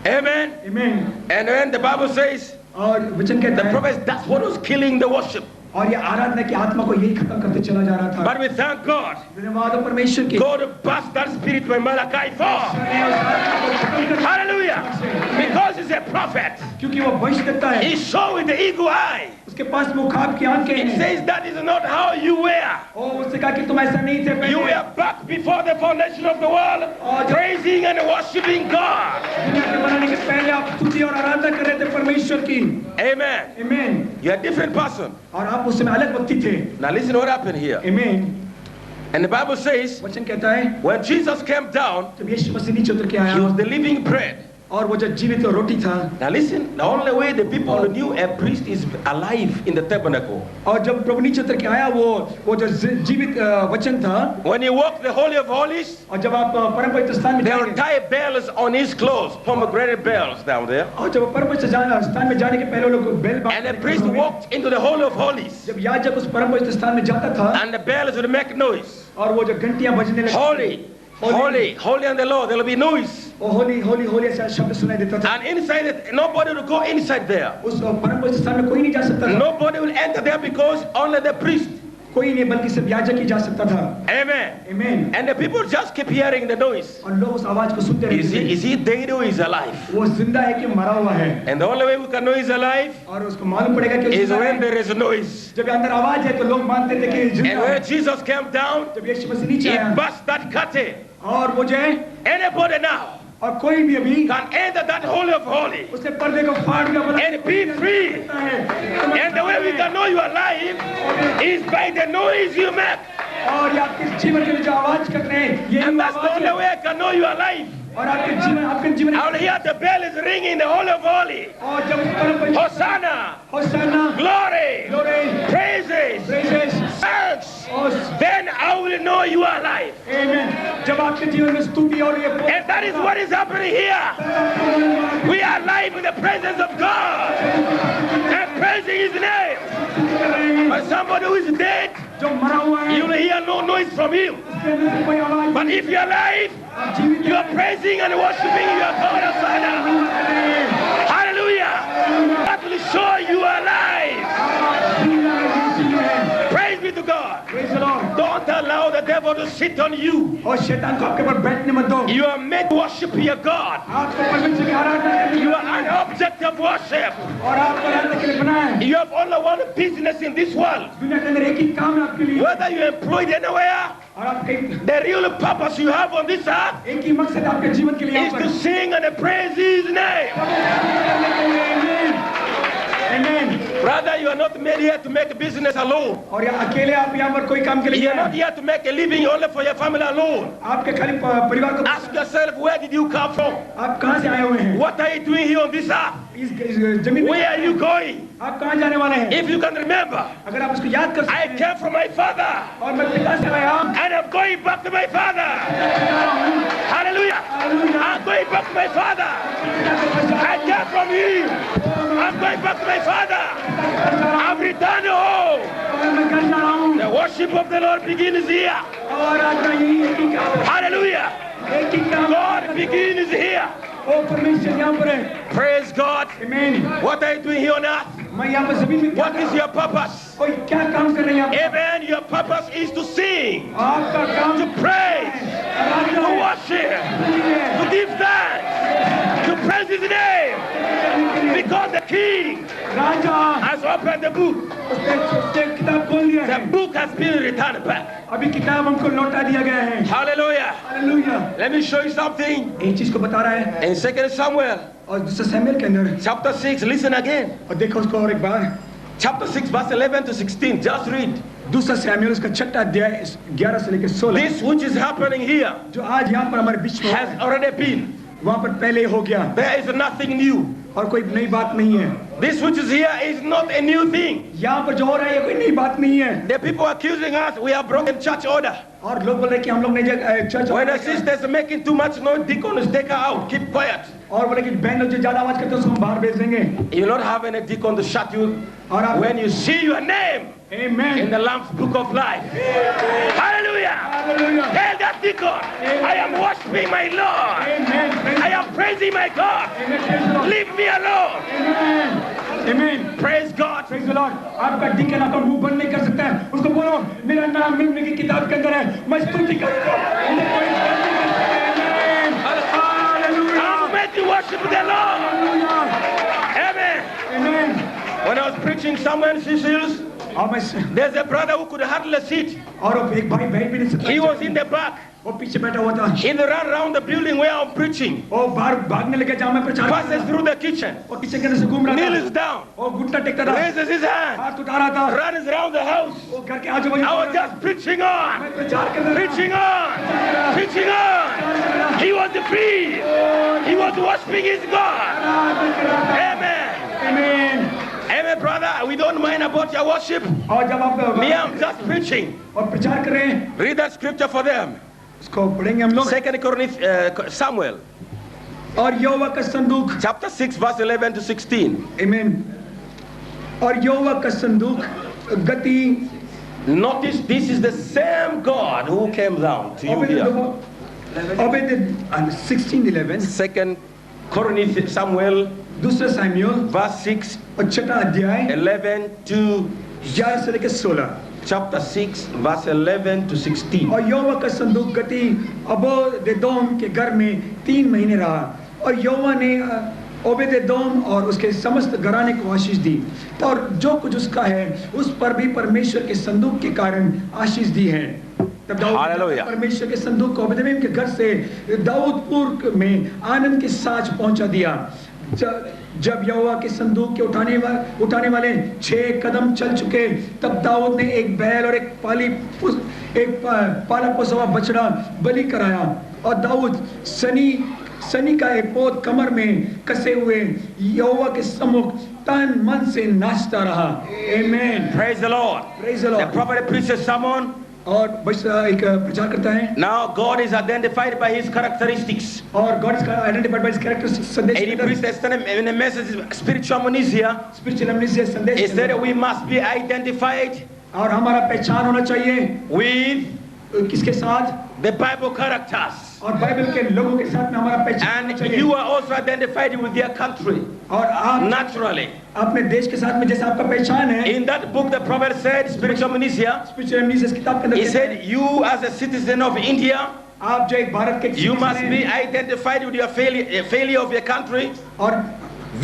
A: Amen.
B: आमीन।
A: And when the Bible says,
B: और वचन कहता
A: the
B: है,
A: prophet, that's what was killing the worship.
B: और ये आराधना की आत्मा को यही खत्म करते चला जा रहा था।
A: But we thank God.
B: धन्यवाद हो परमेश्वर की,
A: God passed that spirit by Malachi 4.
B: ने उस आत्मा को खत्म कर दिया,
A: Hallelujah. Because he's a prophet.
B: क्योंकि वो भविष्य देता है,
A: He saw with the eagle eye.
B: उसके पास मुखाब की आंखें
A: It
B: हैं,
A: says that is not how you were.
B: और उससे कहा कि तुम ऐसा नहीं थे
A: You
B: पहले,
A: were back before the foundation of the world, praising and worshiping God.
B: दुनिया के बनाने के पहले आप स्तुति और आराधना कर रहे थे परमेश्वर की,
A: Amen.
B: आमीन।
A: You're a different person.
B: और आप उस समय अलग व्यक्ति थे,
A: Now listen what happened here.
B: आमीन।
A: And the Bible says,
B: वचन कहता है
A: when Jesus came down,
B: जब यीशु मसीह नीचे उतर के
A: he was
B: आया
A: the living bread.
B: और वो जो जीवित रोटी था,
A: Now listen, the only way the people knew a priest is alive in the tabernacle.
B: और जब प्रभु नीचे उतर के आया वो जो जीवित वचन था,
A: When he walked the Holy of Holies,
B: और जब आप परम पवित्र स्थान में
A: there were
B: जाएंगे,
A: tie bells on his clothes, pomegranate bells down there.
B: और जब परम पवित्र स्थान में जाने के पहले वो लोग bell
A: And the priest walked into the Holy of Holies.
B: जब याजक उस परम पवित्र स्थान में जाता था,
A: And the bells would make noise.
B: और वो जो घंटियां बजने लगती,
A: Holy, holy, holy on the Lord. There will be noise.
B: वो होली होली होली ऐसा शब्द सुनाई देता था,
A: And inside it, nobody will go inside there.
B: उस परम पवित्र स्थान में कोई नहीं जा सकता था,
A: Nobody will enter there because only the priest.
B: कोई नहीं बल्कि सिर्फ याजक ही जा सकता था,
A: Amen.
B: आमीन।
A: And the people just keep hearing the noise.
B: और लोग उस आवाज को सुनते रहते थे,
A: Is he dead or is alive?
B: वो जिंदा है कि मरा हुआ है,
A: And the only way we can know he's alive
B: और उसको मालूम पड़ेगा कि वो
A: is
B: जिंदा
A: when
B: है
A: there is noise.
B: जब अंदर आवाज है तो लोग मानते थे कि जिंदा
A: And
B: है।
A: when Jesus came down,
B: जब यीशु मसीह नीचे
A: he
B: आया
A: burst that curtain.
B: और वो जो है,
A: Anybody now
B: और कोई भी अभी
A: can enter that Holy of Holies
B: उसने पर्दे को फाड़ दिया, बोला,
A: and be free. And the way we can know you are alive is by the noise you make.
B: और ये आपके जीवन के लिए जो आवाज करते हैं, ये
A: And that's the
B: आवाज
A: only
B: है।
A: way I can know you are alive.
B: और आपके जीवन
A: I will hear the bell is ringing in the Holy of Holies.
B: और जब उस परम पवित्र
A: Hosanna,
B: होशाना,
A: glory,
B: glory,
A: praises,
B: praises,
A: thanks.
B: और
A: Then I will know you are alive.
B: आमीन, जब आपके जीवन में स्तुति और ये
A: And that is what is happening here. We are alive in the presence of God and praising His name. But somebody who is dead,
B: जो मरा हुआ है,
A: you will hear no noise from him.
B: उसके अंदर से कोई आवाज
A: But if you are alive,
B: आप जीवित
A: you are praising and worshiping your God Hosanna. Hallelujah. That will show you are alive. Praise be to God.
B: Praise the Lord।
A: Don't allow the devil to sit on you.
B: और शैतान को आपके ऊपर बैठने मत दो,
A: You are made to worship your God.
B: आपको परमेश्वर की आराधना करनी
A: You
B: है,
A: are an object of worship.
B: और आप आराधना के लिए बनाए हैं।
A: You have only one business in this world.
B: दुनिया के अंदर एक ही काम है आपके लिए,
A: Whether you're employed anywhere,
B: और आप कहीं
A: the real purpose you have on this earth
B: एक ही मकसद है आपके जीवन के लिए
A: is
B: यहाँ
A: to
B: पर।
A: sing and praise His name.
B: आमीन।
A: Brother, you are not made here to make business alone.
B: और यहाँ अकेले आप यहाँ पर कोई काम के लिए
A: You are
B: नहीं
A: not
B: आए।
A: here to make a living only for your family alone.
B: आपके खाली परिवार को,
A: Ask yourself, where did you come from?
B: आप कहाँ से आए हुए हैं,
A: What are you doing here on this earth?
B: इस जमीन
A: Where are you going?
B: आप कहाँ जाने वाले हैं?
A: If you can remember,
B: अगर आप उसको याद कर
A: I
B: सकते हैं
A: came from my father
B: और मैं पिता से आया
A: and I'm going back to my father. Hallelujah. I'm going back to my father. I came from him. I'm going back to my father. I've returned home.
B: और मैं घर जा रहा हूँ
A: The worship of the Lord begins here.
B: और आज मैं यही एक ही काम
A: Hallelujah.
B: एक ही काम
A: God begins here.
B: ओ परमेश्वर यहाँ पर है
A: Praise God.
B: आमीन
A: What are you doing here on earth?
B: मैं यहाँ पर जमीन में क्या
A: What is your purpose?
B: कोई क्या काम कर रहे हैं आप
A: Amen. Your purpose is to sing,
B: आपका काम
A: to praise, to worship, to give thanks, to praise His name. Because the King
B: Raja
A: has opened the book.
B: उसने किताब खोल दिया है
A: The book has been returned back.
B: अभी किताब हमको लौटा दिया गया है
A: Hallelujah.
B: Hallelujah
A: Let me show you something.
B: एक चीज को बता रहा है
A: In 2 Samuel
B: और दूसरा सैमुएल के अंदर
A: chapter 6, listen again.
B: और देखो उसको और एक बार
A: Chapter 6, verse 11 to 16. Just read.
B: दूसरा सैमुएल उसका छठा अध्याय 11 से लेकर 16
A: This which is happening here
B: जो आज यहाँ पर हमारे बीच में
A: has already been.
B: वहाँ पर पहले हो गया
A: There is nothing new.
B: और कोई नई बात नहीं है
A: This which is here is not a new thing.
B: यहाँ पर जो हो रहा है ये कोई नई बात नहीं है
A: The people accusing us, we have broken church order.
B: और लोग बोल रहे हैं कि हम लोग नहीं church
A: When the sisters are making too much noise, deacons take her out. Keep quiet.
B: और बोले कि बहन लोग जो ज्यादा आवाज करते हैं उसको हम बाहर भेज देंगे
A: You not have any deacon to shut you
B: और आप
A: when you see your name in
B: आमीन
A: the Lamb's book of life. Hallelujah.
B: Hallelujah
A: Tell that deacon, I am worshiping my Lord.
B: आमीन
A: I am praising my God. Leave me alone.
B: आमीन
A: Praise God.
B: Praise the Lord आपका deacon आपका मुंह बंद नहीं कर सकता है उसको बोलो मेरा नाम मिलने की किताब के अंदर है मैं स्तुति करूंगा मुझे कोई बंद नहीं कर सकता है hallelujah
A: I'm meant to worship the Lord.
B: Hallelujah
A: Amen.
B: आमीन
A: When I was preaching somewhere in Seychelles,
B: और मैं
A: there's a brother who could hardly sit.
B: और एक भाई बैठ भी नहीं सकता
A: He was in the back.
B: वो पीछे बैठा हुआ था
A: He ran around the building where I'm preaching.
B: वो बाहर भागने लगे जहाँ मैं प्रचार कर
A: Passes
B: रहा था
A: through the kitchen.
B: वो किचन के अंदर से घूम रहा
A: Kneels
B: था
A: down.
B: वो घुटना टेकता था
A: Raises his hand.
B: हाथ उठा रहा था
A: Runs around the house.
B: वो घर के आजू बाजू
A: I was just preaching on.
B: मैं प्रचार कर रहा
A: Preaching on. Preaching on. He was free. He was worshiping his God. Amen.
B: आमीन
A: Amen, brother. We don't mind about your worship.
B: और जब आप
A: Me, I'm just preaching.
B: और प्रचार कर रहे हैं
A: Read that scripture for them.
B: उसको पढ़ेंगे हम लोग
A: 2 Corinthians, Samuel,
B: और यहोवा का संदूक
A: chapter 6, verse 11 to 16.
B: आमीन और यहोवा का संदूक गति
A: Notice this is the same God who came down to you here.
B: Obed 16:11
A: 2 Corinthians, Samuel,
B: दूसरा सैमुएल
A: verse 6,
B: और छठा अध्याय
A: 11 to
B: 11 से लेकर 16
A: chapter 6, verse 11 to 16.
B: और यहोवा का संदूक गति ओबेदेदोम के घर में 3 महीने रहा और यहोवा ने ओबेदेदोम और उसके समस्त घराने को आशीष दी और जो कुछ उसका है उस पर भी परमेश्वर के संदूक के कारण आशीष दी है तब दाऊद
A: Hallelujah.
B: परमेश्वर के संदूक को ओबेदेदोम के घर से दाऊदपुर में आनंद के साथ पहुंचा दिया जब यहोवा के संदूक के उठाने वाले 6 कदम चल चुके तब दाऊद ने एक बैल और एक पाला पोसा हुआ बछड़ा बलि कराया और दाऊद सनी का एक पोत कमर में कसे हुए यहोवा के सम्मुख तन मन से नाचता रहा आमीन
A: Praise the Lord.
B: Praise the
A: The
B: Lord
A: prophet preaches sermon.
B: और बस एक प्रचार करता है
A: Now God is identified by his characteristics.
B: और God is identified by his character संदेश
A: And he preached in a message, spiritual amnesia.
B: Spiritual amnesia
A: He
B: संदेश
A: said we must be identified
B: और हमारा पहचान होना चाहिए
A: with
B: किसके साथ
A: the Bible characters.
B: और बाइबल के लोगों के साथ में हमारा पहचान होना
A: And
B: चाहिए
A: you are also identified with their country,
B: और आप
A: naturally.
B: अपने देश के साथ में जैसे आपका पहचान है
A: In that book, the prophet said, spiritual amnesia,
B: spiritual amnesia किताब के अंदर
A: he
B: कहता है,
A: said, you as a citizen of India,
B: आप जो एक भारत के
A: you must
B: citizen
A: be
B: हैं,
A: identified with your failure of your country,
B: और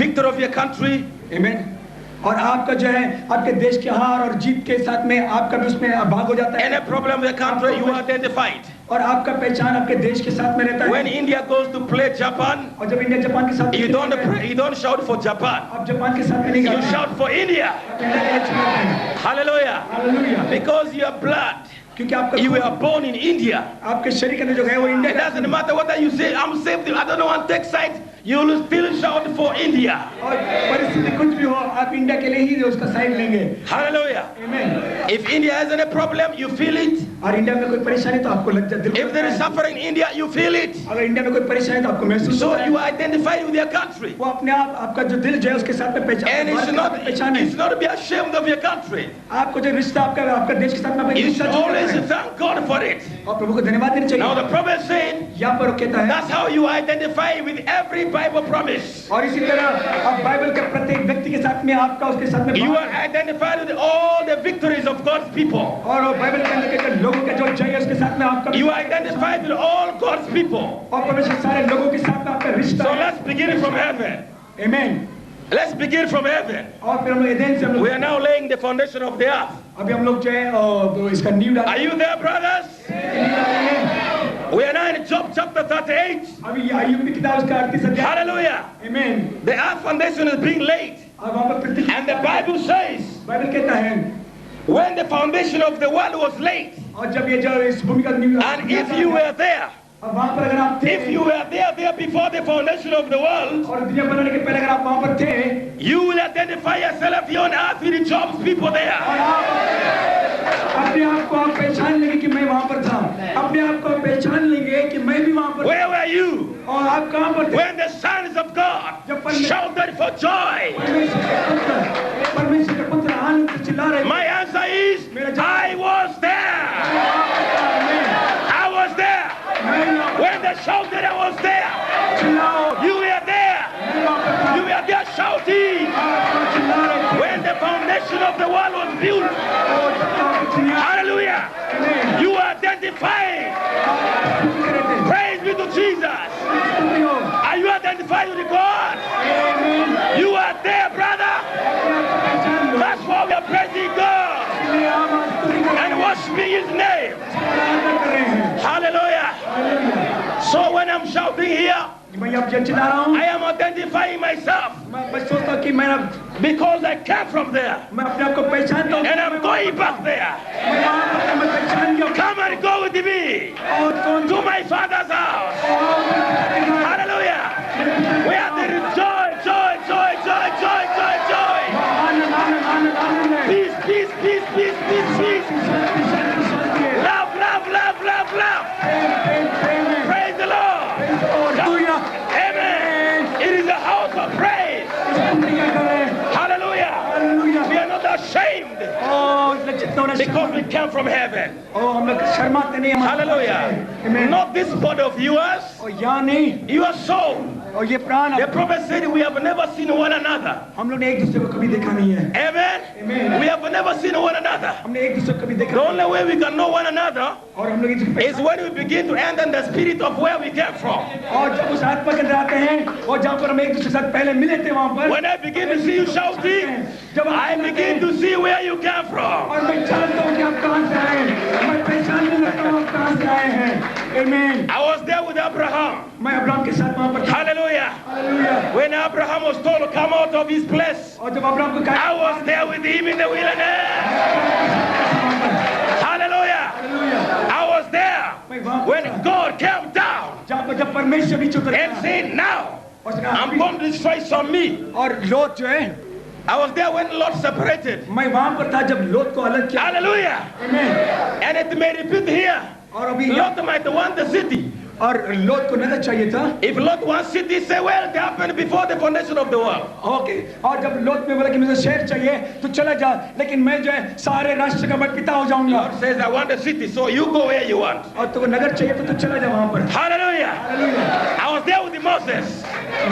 A: victor of your country.
B: आमीन और आपका जो है आपके देश के हार और जीत के साथ में आपका भी उसमें भाग हो जाता
A: Any
B: है
A: problem with the country, you are identified.
B: और आपका पहचान आपके देश के साथ में रहता
A: When
B: है
A: India goes to play Japan,
B: और जब इंडिया जापान के साथ
A: you don't shout for Japan.
B: आप जापान के साथ में नहीं
A: You
B: गाते
A: shout for India.
B: आप इंडिया के लिए चिल्लाते हैं
A: Hallelujah.
B: Hallelujah
A: Because your blood,
B: क्योंकि आपका
A: you
B: खून
A: were born in India.
B: आपके शरीर के अंदर जो है वो
A: It
B: इंडिया का
A: doesn't matter what you say. I'm saved. I don't know. On take side. you will still shout for India.
B: और परिस्थिति कुछ भी हो आप इंडिया के लिए ही उसका साइड लेंगे।
A: Hallelujah.
B: Amen.
A: If India has any problem, you feel it.
B: और इंडिया में कोई परेशानी तो आपको लग जाती है।
A: If there is suffering in India, you feel it.
B: अगर इंडिया में कोई परेशानी तो आपको महसूस
A: So
B: होता है।
A: you are identified with your country.
B: वो अपने आप आपका जो दिल जो है उसके साथ में
A: And it's not be ashamed of your country.
B: आपको जो रिश्ता आपका देश के साथ में
A: You should always thank God for it.
B: और प्रभु को धन्यवाद देना
A: Now the
B: चाहिए।
A: prophet saying,
B: यहाँ पर वो कहता है
A: that's how you identify with every Bible promise.
B: और इसी तरह अब बाइबल के प्रत्येक व्यक्ति के साथ में आपका उसके साथ में
A: You are identified with all the victories of God's people.
B: और बाइबल के अंदर के लोगों का जो जय है उसके साथ में आपका
A: You are identified with all God's people.
B: और परमेश्वर सारे लोगों के साथ में आपका रिश्ता
A: So
B: है।
A: let's begin from heaven.
B: आमीन।
A: Let's begin from heaven.
B: और फिर हम लोग एदेन से हम
A: We
B: लोग
A: are now laying the foundation of the earth.
B: अभी हम लोग जो है इसका नींव डाल
A: Are you there, brothers? We are now in Job chapter 38.
B: अभी अय्यूब की किताब उसका 38 अध्याय।
A: Hallelujah.
B: आमीन।
A: The earth foundation is being laid.
B: अब वहाँ पर पृथ्वी
A: And the Bible says,
B: Bible कहता है
A: when the foundation of the world was laid,
B: और जब ये जो इस भूमि का नींव
A: and if you were there,
B: अब वहाँ पर अगर आप थे
A: if you were there before the foundation of the world,
B: और दुनिया बनाने के पहले अगर आप वहाँ पर थे
A: you will identify yourself here on earth with the Job's people there.
B: और आप अपने आप को आप पहचान लेंगे कि मैं वहाँ पर था अपने आप को आप पहचान लेंगे कि मैं भी वहाँ पर
A: Where were you
B: और आप कहाँ पर थे
A: when the sons of God shouted for joy?
B: परमेश्वर के पुत्र आनंद से चिल्ला रहे
A: My answer is, I was there. I was there. When they shouted, I was there. You were there. You were there shouting. When the foundation of the world was built. Hallelujah. You are identifying. Praise be to Jesus. Are you identified with God? You are there, brother. That's why we are praising God and worshiping His name. Hallelujah. So when I'm shouting here,
B: मैं अब जब चिल्ला रहा हूँ
A: I am identifying myself
B: मैं सोचता हूँ कि मैं
A: because I came from there
B: अपने आप को पहचानता हूँ
A: and I'm going back there.
B: मैं पहचान गया
A: Come and go with me
B: और कौन
A: to my father's house. Hallelujah. We are there. Joy, joy, joy, joy, joy, joy, joy.
B: Anand Anand Anand Anand है
A: Peace, peace, peace, peace, peace, peace. Love, love, love, love, love. Praise the Lord. Amen. It is a house of praise. Hallelujah. We are not ashamed because we came from heaven.
B: हम लोग शर्माते नहीं हैं
A: Hallelujah. Not this body of yours,
B: और यहाँ नहीं
A: your soul.
B: और ये प्राण
A: The prophet said we have never seen one another.
B: हम लोग ने एक दूसरे को कभी देखा नहीं है
A: Amen.
B: Amen.
A: We have never seen one another.
B: हमने एक दूसरे को कभी देखा
A: The only way we can know one another
B: और हम लोग एक
A: is when we begin to enter in the spirit of where we came from.
B: और जब उस आत्मा के अंदर आते हैं और जहाँ पर हम एक दूसरे के साथ पहले मिले थे वहाँ पर
A: When I begin to see you shouting, I begin to see where you came from.
B: और मैं जानता हूँ कि आप कहाँ से आए हैं मैं पहचानने लगता हूँ आप कहाँ से आए हैं Amen.
A: I was there with Abraham.
B: मैं अब्राहम के साथ वहाँ पर था
A: Hallelujah.
B: Hallelujah
A: When Abraham was told to come out of his place,
B: और जब अब्राहम को
A: I
B: कहा
A: was there with him in the wilderness. Hallelujah. I was there when God came down
B: जहाँ पर जब परमेश्वर नीचे उतर
A: and said, now
B: और उसने
A: I'm
B: कहा,
A: going to destroy some me.
B: और लोट जो है
A: I was there when Lot separated.
B: मैं वहाँ पर था जब लोट को अलग किया
A: Hallelujah.
B: Amen.
A: And it may repeat here.
B: और अभी
A: Lot might want the city.
B: और लोट को नजर चाहिए था
A: If Lot wants city, say, well, it happened before the foundation of the world.
B: Okay और जब लोट में बोला कि मुझे शहर चाहिए तो चला जा लेकिन मैं जो है सारे राष्ट्र का मैं पिता हो जाऊंगा
A: Lord says, I want the city, so you go where you want.
B: और तुमको नगर चाहिए तो तू चला जा वहाँ पर
A: Hallelujah.
B: Hallelujah
A: I was there with Moses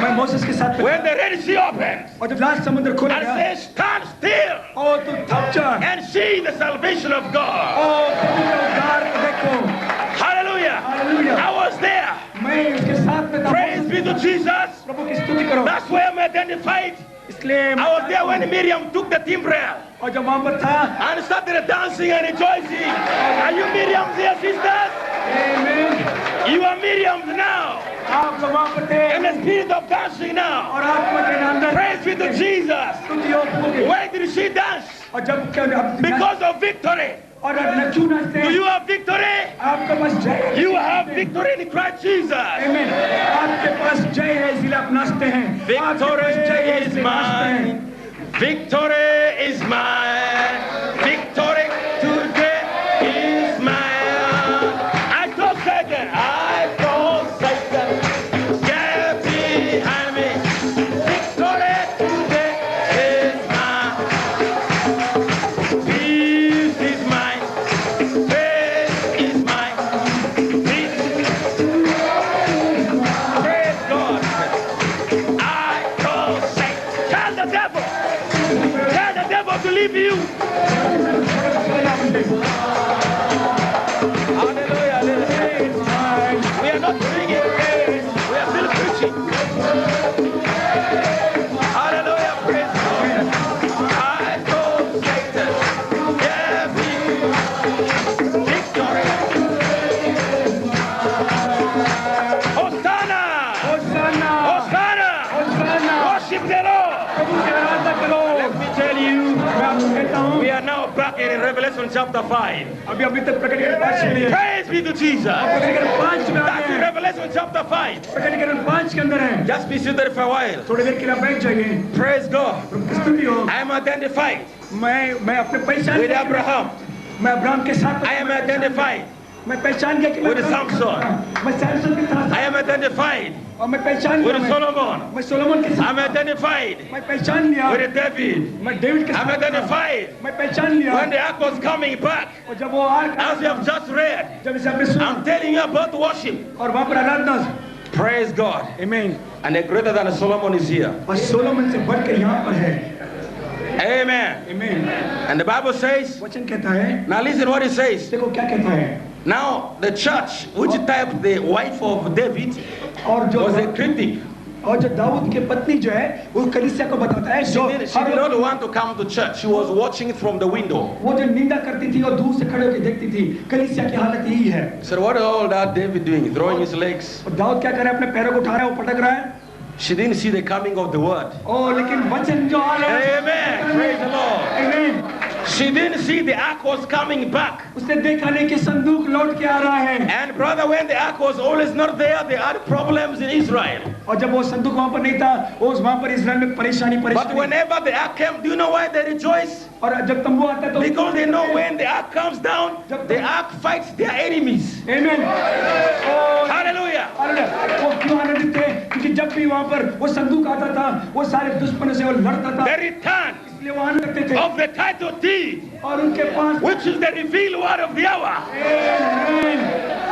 B: मैं मोसेस के साथ
A: when the Red Sea opened
B: और जब लाल समुद्र खुला
A: and
B: गया
A: says, stand still
B: और तू थक जा
A: and see the salvation of God.
B: और प्रभु का उद्धार को देखो
A: Hallelujah.
B: Hallelujah
A: I was there.
B: मैं उसके साथ में था
A: Praise be to Jesus.
B: प्रभु की स्तुति करो
A: That's where I'm identified.
B: इसलिए
A: I was there when Miriam took the timbrel
B: और जब वहाँ पर था
A: and started dancing and rejoicing. Are you Miriam's here, sisters?
B: आमीन
A: You are Miriam's now.
B: आप लोग वहाँ पर थे
A: In the spirit of dancing now.
B: और आत्मा के अंदर
A: Praise be to Jesus.
B: स्तुति हो प्रभु की
A: Why did she dance?
B: और जब क्या
A: Because of victory.
B: और अब क्यों नाचते
A: Do
B: हैं
A: you have victory?
B: आपके पास जय है
A: You have victory in Christ Jesus.
B: आमीन आपके पास जय है इसलिए आप नाच
A: Victory is mine. Victory is mine. Victory today is mine. I told Satan, get behind me. Victory today is mine. Peace is mine. Faith is mine. Praise God. I told Satan, tell the devil to leave you. Hallelujah. We are not singing. We are still preaching. Hallelujah. Praise God. I told Satan, yeah, victory. Hosanna.
B: Hosanna.
A: Hosanna.
B: Hosanna.
A: Worship the Lord. Let me tell you, we are now back in Revelation chapter 5.
B: अभी तक प्रकटीकरण 5 में है।
A: Praise be to Jesus.
B: प्रकटीकरण 5 में आ
A: That's
B: गए
A: in
B: हैं।
A: Revelation chapter 5.
B: प्रकटीकरण 5 के अंदर है।
A: Just be seated for a while.
B: थोड़ी देर के लिए बैठ जाइए।
A: Praise God.
B: स्तुति हो।
A: I am identified
B: मैं अपने पहचान
A: with Abraham.
B: मैं अब्राहम के साथ
A: I am identified
B: मैं पहचान गया कि मैं
A: with Samson.
B: मैं सैमसन के साथ
A: I am identified
B: और मैं पहचान
A: with
B: गया
A: Solomon.
B: मैं सोलोमन के
A: I
B: साथ
A: am identified
B: मैं पहचान लिया
A: with David.
B: मैं डेविड के
A: I am
B: साथ
A: identified
B: मैं पहचान लिया
A: when the ark was coming back.
B: और जब वो arc
A: As we have just read,
B: जब इसे आपने सुना
A: I'm telling you about worship.
B: और वहाँ पर आराधना
A: Praise God.
B: आमीन
A: And a greater than Solomon is here.
B: और सोलोमन से बढ़कर यहाँ पर है
A: Amen.
B: आमीन
A: And the Bible says,
B: वचन कहता है
A: now listen what it says.
B: देखो क्या कहता है
A: Now the church, which typed the wife of David,
B: और जो
A: was a critic.
B: और जो दाऊद की पत्नी जो है वो कलीसिया को बताता है
A: She
B: जो
A: did not want to come to church. She was watching it from the window.
B: वो जो निंदा करती थी और दूर से खड़े होकर देखती थी कलीसिया की हालत यही है
A: So what is all that David doing? Throwing his legs.
B: और दाऊद क्या कर रहा है अपने पैरों को उठा रहा है वो पटक रहा है
A: She didn't see the coming of the word.
B: ओ लेकिन वचन जो आ रहा है
A: Amen. Praise the Lord.
B: आमीन
A: She didn't see the ark was coming back.
B: उसने देखा नहीं कि संदूक लौट के आ रहा है
A: And brother, when the ark was always not there, they had problems in Israel.
B: और जब वो संदूक वहां पर नहीं था उस वहां पर इस्राएल में परेशानी
A: But whenever the ark came, do you know why they rejoice?
B: और जब तंबू आता है तो
A: Because they know when the ark comes down, the ark fights their enemies.
B: आमीन
A: Hallelujah.
B: वो क्यों आनंदित थे क्योंकि जब भी वहां पर वो संदूक आता था वो सारे दुश्मनों से वो लड़ता था
A: The return
B: इसलिए वो आनंद करते थे
A: of the title deed,
B: और उनके पास
A: which is the revealed word of the hour.
B: आमीन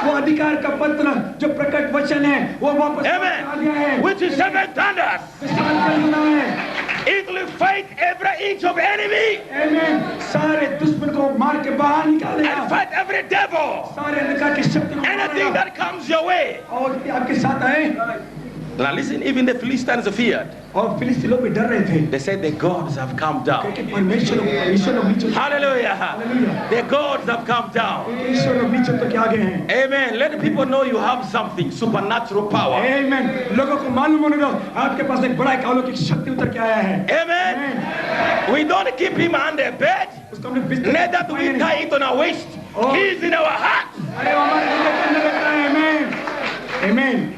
B: वो अधिकार का पत्र जो प्रकट वचन है वो वापस आ गया
A: Amen.
B: है
A: Which is seven thunders.
B: विशाल करुणा है
A: It will fight every inch of enemy
B: आमीन सारे दुश्मन को मार के बाहर निकालेगा
A: and fight every devil.
B: सारे अंधकार की शक्ति को
A: Anything
B: मारेगा
A: that comes your way.
B: और आपके साथ आए
A: Now listen, even the Philistines feared.
B: और फिलिस्ती लोग भी डर रहे थे
A: They said the gods have come down.
B: क्योंकि परमेश्वर लोग नीचे
A: Hallelujah. The gods have come down.
B: ईश्वर लोग नीचे तो क्या आगे हैं
A: Amen. Let people know you have something, supernatural power.
B: आमीन लोगों को मालूम होने दो आपके पास एक बड़ा अलौकिक शक्ति उतर के आया है
A: Amen. We don't keep him under bed.
B: उसको हमने बिस्तर
A: Neither do we tie it on our waist. He is in our heart.
B: अरे वो हमारे दिल के अंदर रहता है आमीन आमीन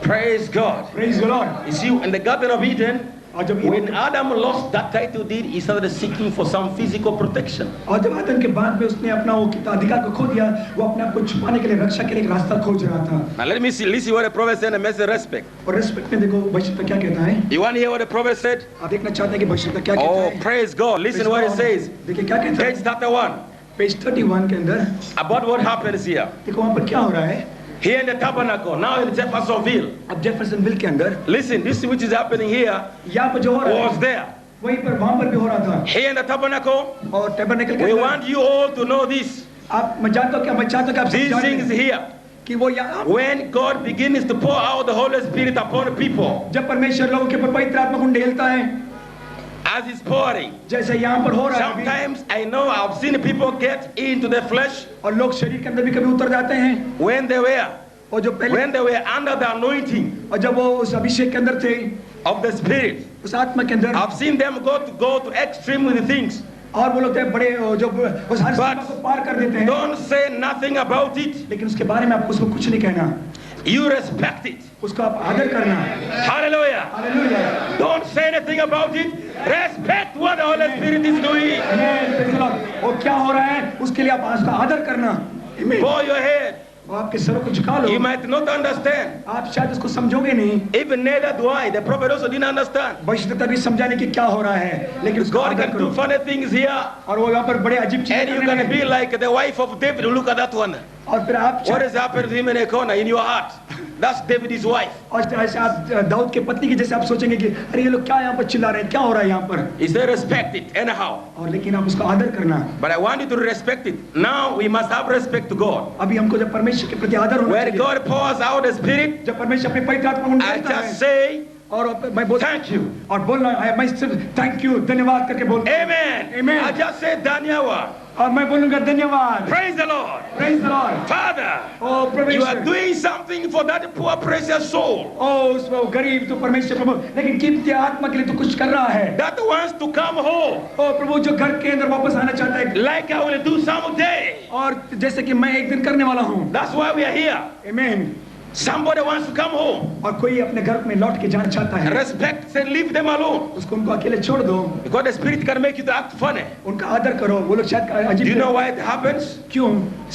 A: Praise God.
B: Praise the Lord
A: You see, in the Garden of Eden,
B: और जब
A: when Adam lost that title deed, he started seeking for some physical protection.
B: और जब आदम के बाद में उसने अपना वो अधिकार को खो दिया वो अपने आप को छुपाने के लिए रक्षा के लिए एक रास्ता खोज रहा था
A: Now let me see, listen what the prophet said and message respect.
B: और रिस्पेक्ट में देखो भविष्यता क्या कहता है
A: You want to hear what the prophet said?
B: आप देखना चाहते हैं कि भविष्यता क्या कहता
A: Oh,
B: है
A: praise God. Listen what it says.
B: देखिए क्या कहता है
A: Page 31.
B: पेज 31 के अंदर
A: About what happens here.
B: देखो वहाँ पर क्या हो रहा है
A: Here in the tabernacle, now in Jeffersonville.
B: अब जेफरसनविल के अंदर
A: Listen, this which is happening here
B: यहाँ पर जो हो रहा
A: was
B: है
A: there.
B: वहीं पर वहाँ पर भी हो रहा था
A: Here in the tabernacle,
B: और टेबरनेकल के
A: we
B: अंदर
A: want you all to know this.
B: आप मैं जानता हूँ क्या मैं चाहता हूँ कि आप सब
A: These
B: जान
A: things
B: लें
A: here.
B: कि वो यहाँ
A: When God begins to pour out the Holy Spirit upon people,
B: जब परमेश्वर लोगों के ऊपर पवित्र आत्मा को ढेलता है
A: as He's pouring,
B: जैसे यहाँ पर हो रहा है अभी,
A: sometimes I know I've seen people get into the flesh
B: और लोग शरीर के अंदर भी कभी उतर जाते हैं
A: when they were
B: और जो पहले
A: under the anointing
B: और जब वो उस अभिषेक के अंदर थे
A: of the Spirit.
B: उस आत्मा के अंदर
A: I've seen them go to extreme with things.
B: और वो लोग थे बड़े जो उस हर सीमा को पार कर देते हैं
A: Don't say nothing about it.
B: लेकिन उसके बारे में आपको उसको कुछ नहीं कहना
A: You respect it.
B: उसका आप आदर करना।
A: Hallelujah.
B: Hallelujah.
A: Don't say anything about it. Respect what the Holy Spirit is doing.
B: आमीन, प्रेज़ द लॉर्ड। वो क्या हो रहा है उसके लिए आप उसका आदर करना। आमीन।
A: Bow your head.
B: वो आपके सरों को झुका लो।
A: You might not understand.
B: आप शायद उसको समझोगे नहीं।
A: Even neither do I. The prophet also didn't understand.
B: भविष्यद्वक्ता भी समझाने कि क्या हो रहा है, लेकिन उसका
A: God
B: आदर
A: can
B: करो।
A: do funny things here.
B: और वो यहाँ पर बड़े अजीब चीजें
A: And you
B: करने
A: can
B: लगे।
A: be like the wife of David. Look at that one.
B: और फिर आप
A: What is happening to him in a corner in your heart? That's David's wife.
B: और ऐसे आप दाऊद के पत्नी की जैसे आप सोचेंगे कि अरे ये लोग क्या यहाँ पर चिल्ला रहे हैं, क्या हो रहा है यहाँ पर।
A: He said respect it anyhow.
B: और लेकिन आप उसका आदर करना।
A: But I want you to respect it. Now we must have respect to God.
B: अभी हमको जब परमेश्वर के प्रति आदर होना
A: When
B: चाहिए।
A: God pours out the Spirit,
B: जब परमेश्वर अपने पवित्र आत्मा को
A: I
B: देता है
A: just say
B: और मैं बोलता
A: thank you.
B: और बोलना मैं सिर्फ थैंक यू धन्यवाद करके बोलता हूं।
A: Amen.
B: Amen.
A: I just say Daniel.
B: और मैं बोलूंगा धन्यवाद।
A: Praise the Lord.
B: Praise the Lord।
A: Father,
B: O
A: you are
B: परमेश्वर।
A: doing something for that poor precious soul
B: ओ उस वो गरीब तो परमेश्वर प्रभु, लेकिन कीमती आत्मा के लिए तो कुछ कर रहा है।
A: that wants to come home
B: ओ प्रभु जो घर के अंदर वापस आना चाहता है
A: like I will do someday.
B: और जैसे कि मैं एक दिन करने वाला हूँ।
A: That's why we are here.
B: आमीन।
A: Somebody wants to come home.
B: और कोई अपने घर में लौट के जाना चाहता है।
A: Respect and leave them alone.
B: उसको उनको अकेले छोड़ दो।
A: Because the Spirit can make you to act funny.
B: उनका आदर करो। वो लोग शायद
A: Do you
B: अजीब
A: know why it happens?
B: क्यों?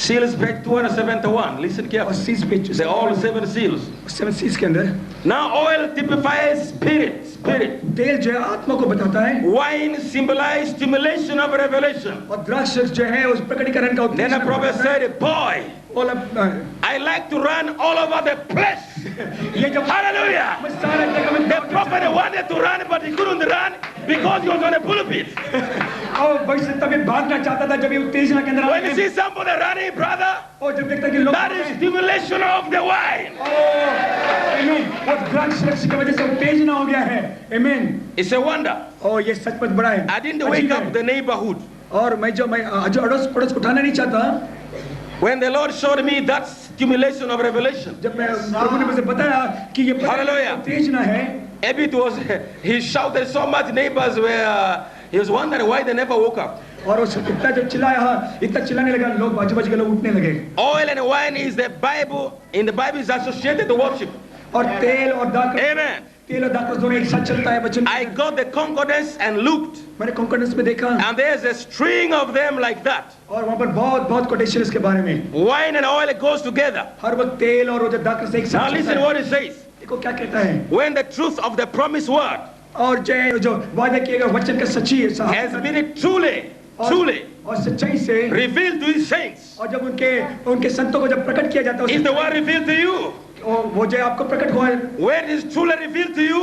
A: Seals page 271. Listen
B: और
A: carefully.
B: सीज पे
A: They're all 7 seals.
B: 7 सीज के अंदर
A: Now oil typifies spirit.
B: तेल जो है आत्मा को बताता है
A: Wine symbolizes stimulation of revelation.
B: और द्राक्ष जो है उस प्रकटीकरण का
A: Then the prophet said, boy,
B: बोला
A: I like to run all over the place.
B: ये जब
A: Hallelujah.
B: मैं सारे जगह में
A: The prophet wanted to run, but he couldn't run because he was on a pulpit.
B: और भविष्य तभी भागना चाहता था जब ये उत्तेजना के अंदर
A: When you
B: आए
A: see somebody running, brother,
B: और जब देखता कि लोग
A: that is stimulation of the wine.
B: आमीन वो द्राक्ष की वजह से उत्तेजना हो गया है आमीन
A: It's a wonder.
B: और ये सचमुच बड़ा है
A: I didn't wake up the neighborhood.
B: और मैं जो अड़ोस पड़ोस को उठाना नहीं चाहता
A: When the Lord showed me that stimulation of revelation,
B: जब मैं प्रभु ने मुझे बताया कि ये
A: Hallelujah.
B: उत्तेजना है
A: maybe it was, he shouted so much, neighbors were, he was wondering why they never woke up.
B: और उस इतना जब चिल्लाया इतना चिल्लाने लगा लोग बाजू-बाजू के लोग उठने लगे
A: Oil and wine is the Bible, in the Bible is associated to worship.
B: और तेल और दाखरस
A: Amen.
B: तेल और दाखरस दोनों एक साथ चलता है बच्चों
A: I got the concordance and looked,
B: मैंने कॉन्कॉर्डेंस में देखा
A: and there's a string of them like that.
B: और वहाँ पर बहुत बहुत कोटेशन इसके बारे में
A: Wine and oil goes together.
B: हर वक्त तेल और वो जो दाखरस एक
A: Now
B: साथ चलता
A: listen
B: है
A: what it says.
B: देखो क्या कहता है
A: When the truth of the promised word
B: और जो वादा किया गया वचन का सच्ची
A: has been truly
B: और सच्चाई से
A: revealed to his saints,
B: और जब उनके संतों को जब प्रकट किया जाता
A: is the
B: है
A: word revealed to you.
B: वो जो आपको प्रकट हुआ है
A: When it is truly revealed to you,